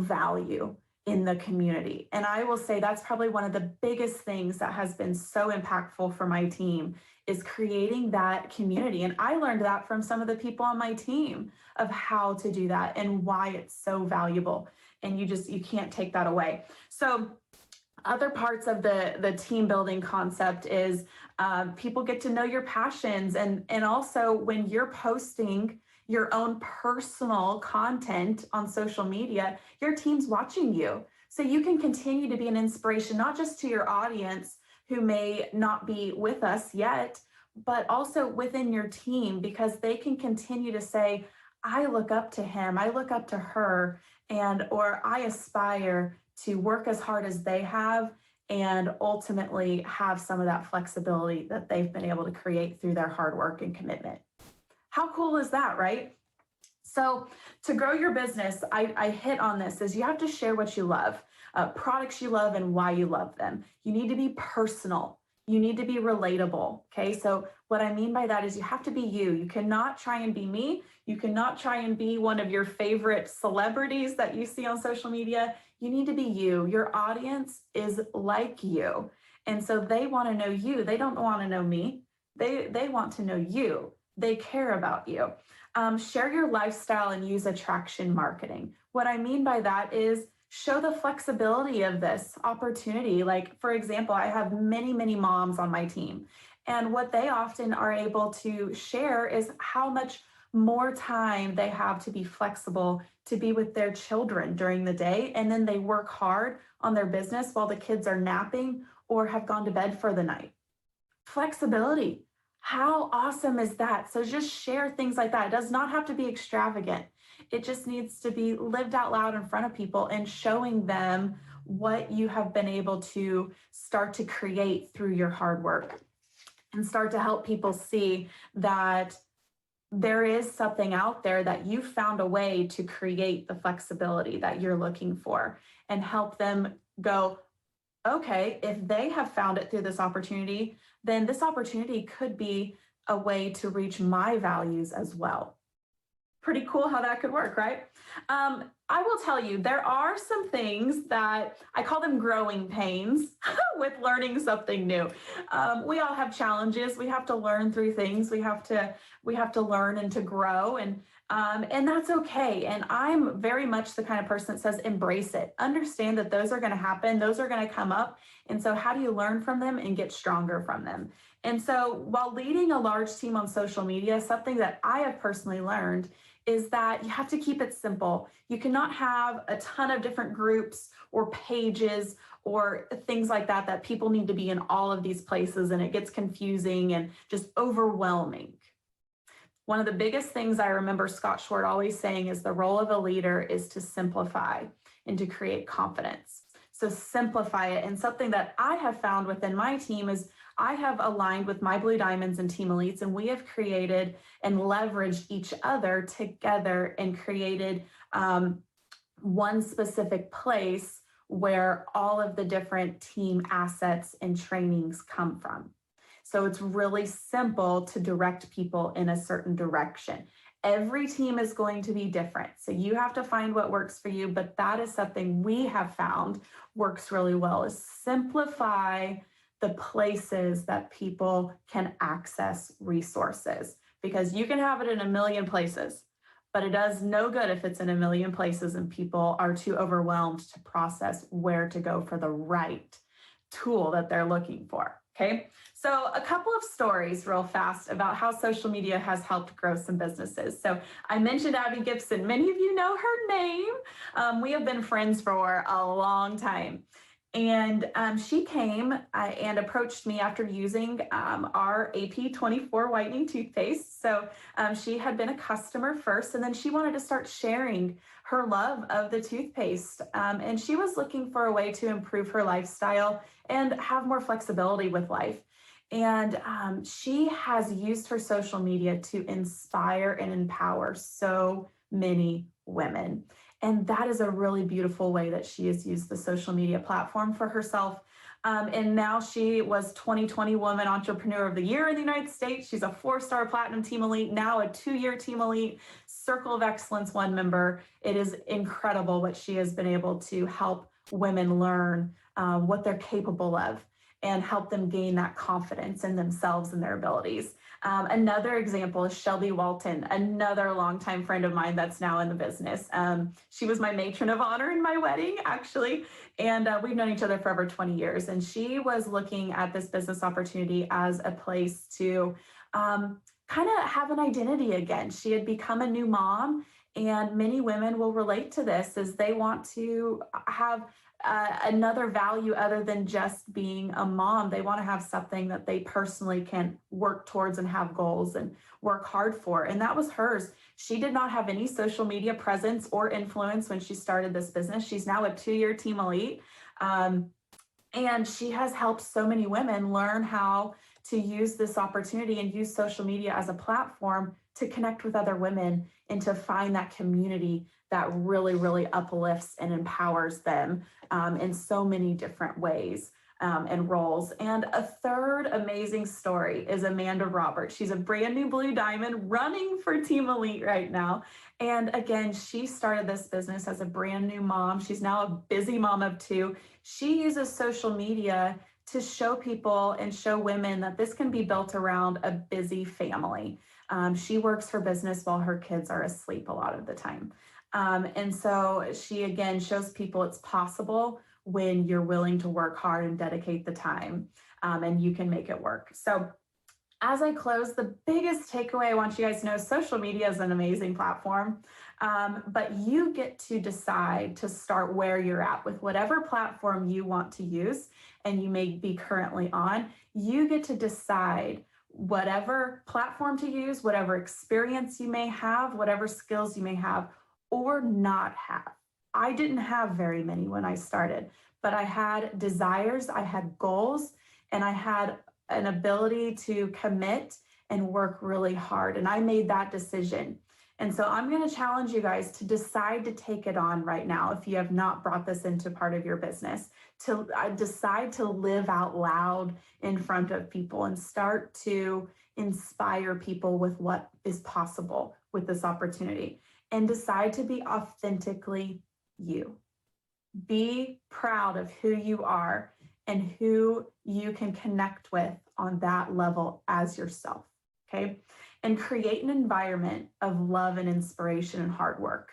value in the community. And I will say that's probably one of the biggest things that has been so impactful for my team is creating that community. And I learned that from some of the people on my team of how to do that and why it's so valuable. And you can't take that away. So other parts of the team building concept is people get to know your passions. And also when you're posting your own personal content on social media, your team's watching you. So you can continue to be an inspiration, not just to your audience who may not be with us yet, but also within your team, because they can continue to say, I look up to him, I look up to her, or I aspire to work as hard as they have and ultimately have some of that flexibility that they've been able to create through their hard work and commitment. How cool is that, right? So to grow your business, I hit on this, is you have to share what you love, products you love and why you love them. You need to be personal. you need to be relatable. Okay. So what I mean by that is you have to be you. You cannot try and be me. You cannot try and be one of your favorite celebrities that you see on social media. You need to be you. Your audience is like you. And so they want to know you. They don't want to know me. They want to know you. They care about you. Share your lifestyle and use attraction marketing. What I mean by that is show the flexibility of this opportunity. Like, for example, I have many, many moms on my team. And what they often are able to share is how much more time they have to be flexible to be with their children during the day. And then they work hard on their business while the kids are napping or have gone to bed for the night. Flexibility. How awesome is that? So just share things like that. It does not have to be extravagant. It just needs to be lived out loud in front of people and showing them what you have been able to start to create through your hard work and start to help people see that there is something out there that you found a way to create the flexibility that you're looking for and help them go, okay, if they have found it through this opportunity, then this opportunity could be a way to reach my values as well. Pretty cool how that could work, right? I will tell you, there are some things that I call them growing pains with learning something new. We all have challenges. We have to learn through things. We have to learn and to grow, and that's okay. And I'm very much the kind of person that says, embrace it. Understand that those are going to happen. Those are going to come up. And so how do you learn from them and get stronger from them? And so while leading a large team on social media, something that I have personally learned is that you have to keep it simple. You cannot have a ton of different groups or pages or things like that, that people need to be in all of these places, and it gets confusing and just overwhelming. One of the biggest things I remember Scott Schwartz always saying is the role of a leader is to simplify and to create confidence. So simplify it. And something that I have found within my team is I have aligned with my Blue Diamonds and Team Elites, and we have created and leveraged each other together and created one specific place where all of the different team assets and trainings come from. So it's really simple to direct people in a certain direction. Every team is going to be different. So you have to find what works for you, but that is something we have found works really well, is simplify the places that people can access resources, because you can have it in a million places, but it does no good if it's in a million places and people are too overwhelmed to process where to go for the right tool that they're looking for. Okay, so a couple of stories real fast about how social media has helped grow some businesses. So I mentioned Abby Gibson. Many of you know her name. We have been friends for a long time. And she came and approached me after using our AP24 whitening toothpaste. So she had been a customer first, and then she wanted to start sharing her love of the toothpaste. And she was looking for a way to improve her lifestyle and have more flexibility with life. And she has used her social media to inspire and empower so many women. And that is a really beautiful way that she has used the social media platform for herself. And now she was 2020 Woman Entrepreneur of the Year in the United States. She's a 4-star Platinum Team Elite, now a 2-year Team Elite, Circle of Excellence 1 member. It is incredible what she has been able to help women learn what they're capable of and help them gain that confidence in themselves and their abilities. Another example is Shelby Walton, another longtime friend of mine that's now in the business. She was my matron of honor in my wedding, actually, and we've known each other for over 20 years. And she was looking at this business opportunity as a place to kind of have an identity again. She had become a new mom, and many women will relate to this as they want to have another value other than just being a mom. They want to have something that they personally can work towards and have goals and work hard for. And that was hers. She did not have any social media presence or influence when she started this business. She's now a 2-year Team Elite. And she has helped so many women learn how to use this opportunity and use social media as a platform to connect with other women and to find that community that really, really uplifts and empowers them in so many different ways. and roles. And a third amazing story is Amanda Roberts. She's a brand new Blue Diamond running for Team Elite right now. And again, she started this business as a brand new mom. She's now a busy mom of two. She uses social media to show people and show women that this can be built around a busy family. She works her business while her kids are asleep a lot of the time. And so she, again, shows people it's possible when you're willing to work hard and dedicate the time, and you can make it work. So as I close, the biggest takeaway I want you guys to know, social media is an amazing platform, but you get to decide to start where you're at with whatever platform you want to use and you may be currently on. You get to decide whatever platform to use, whatever experience you may have, whatever skills you may have or not have. I didn't have very many when I started, but I had desires, I had goals, and I had an ability to commit and work really hard. And I made that decision. And so I'm going to challenge you guys to decide to take it on right now if you have not brought this into part of your business, to decide to live out loud in front of people and start to inspire people with what is possible with this opportunity, and decide to be authentically you. Be proud of who you are and who you can connect with on that level as yourself, okay? And create an environment of love and inspiration and hard work.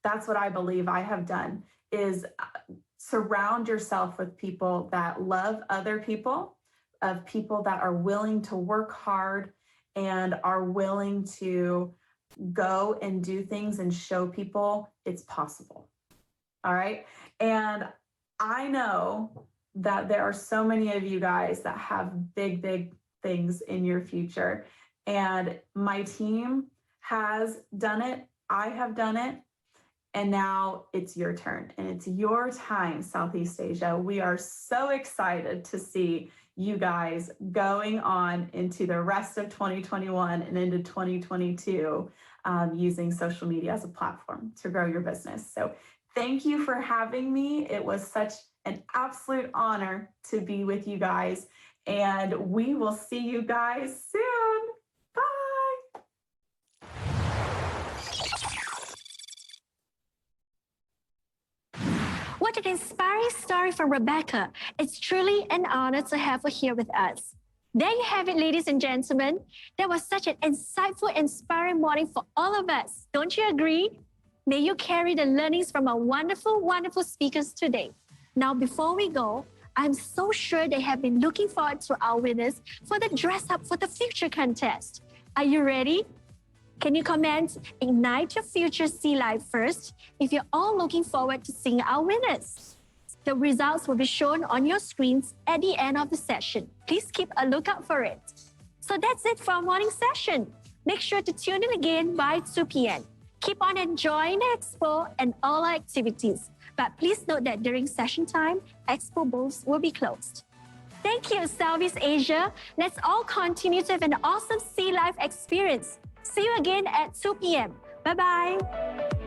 That's what I believe I have done, is surround yourself with people that love other people, of people that are willing to work hard and are willing to go and do things and show people it's possible. All right. And I know that there are so many of you guys that have big, big things in your future. And my team has done it. I have done it. And now it's your turn and it's your time, Southeast Asia. We are so excited to see you guys going on into the rest of 2021 and into 2022 using social media as a platform to grow your business. So thank you for having me. It was such an absolute honor to be with you guys, and we will see you guys soon. Bye. What an inspiring story from Rebecca. It's truly an honor to have her here with us. There you have it, ladies and gentlemen. That was such an insightful, inspiring morning for all of us. Don't you agree? May you carry the learnings from our wonderful, wonderful speakers today. Now, before we go, I'm so sure they have been looking forward to our winners for the Dress Up for the Future contest. Are you ready? Can you comment Ignite Your Future Sea Life first if you're all looking forward to seeing our winners? The results will be shown on your screens at the end of the session. Please keep a lookout for it. So that's it for our morning session. Make sure to tune in again by 2 p.m. Keep on enjoying the Expo and all our activities. But please note that during session time, Expo booths will be closed. Thank you, Southeast Asia. Let's all continue to have an awesome sea life experience. See you again at 2 p.m. Bye-bye.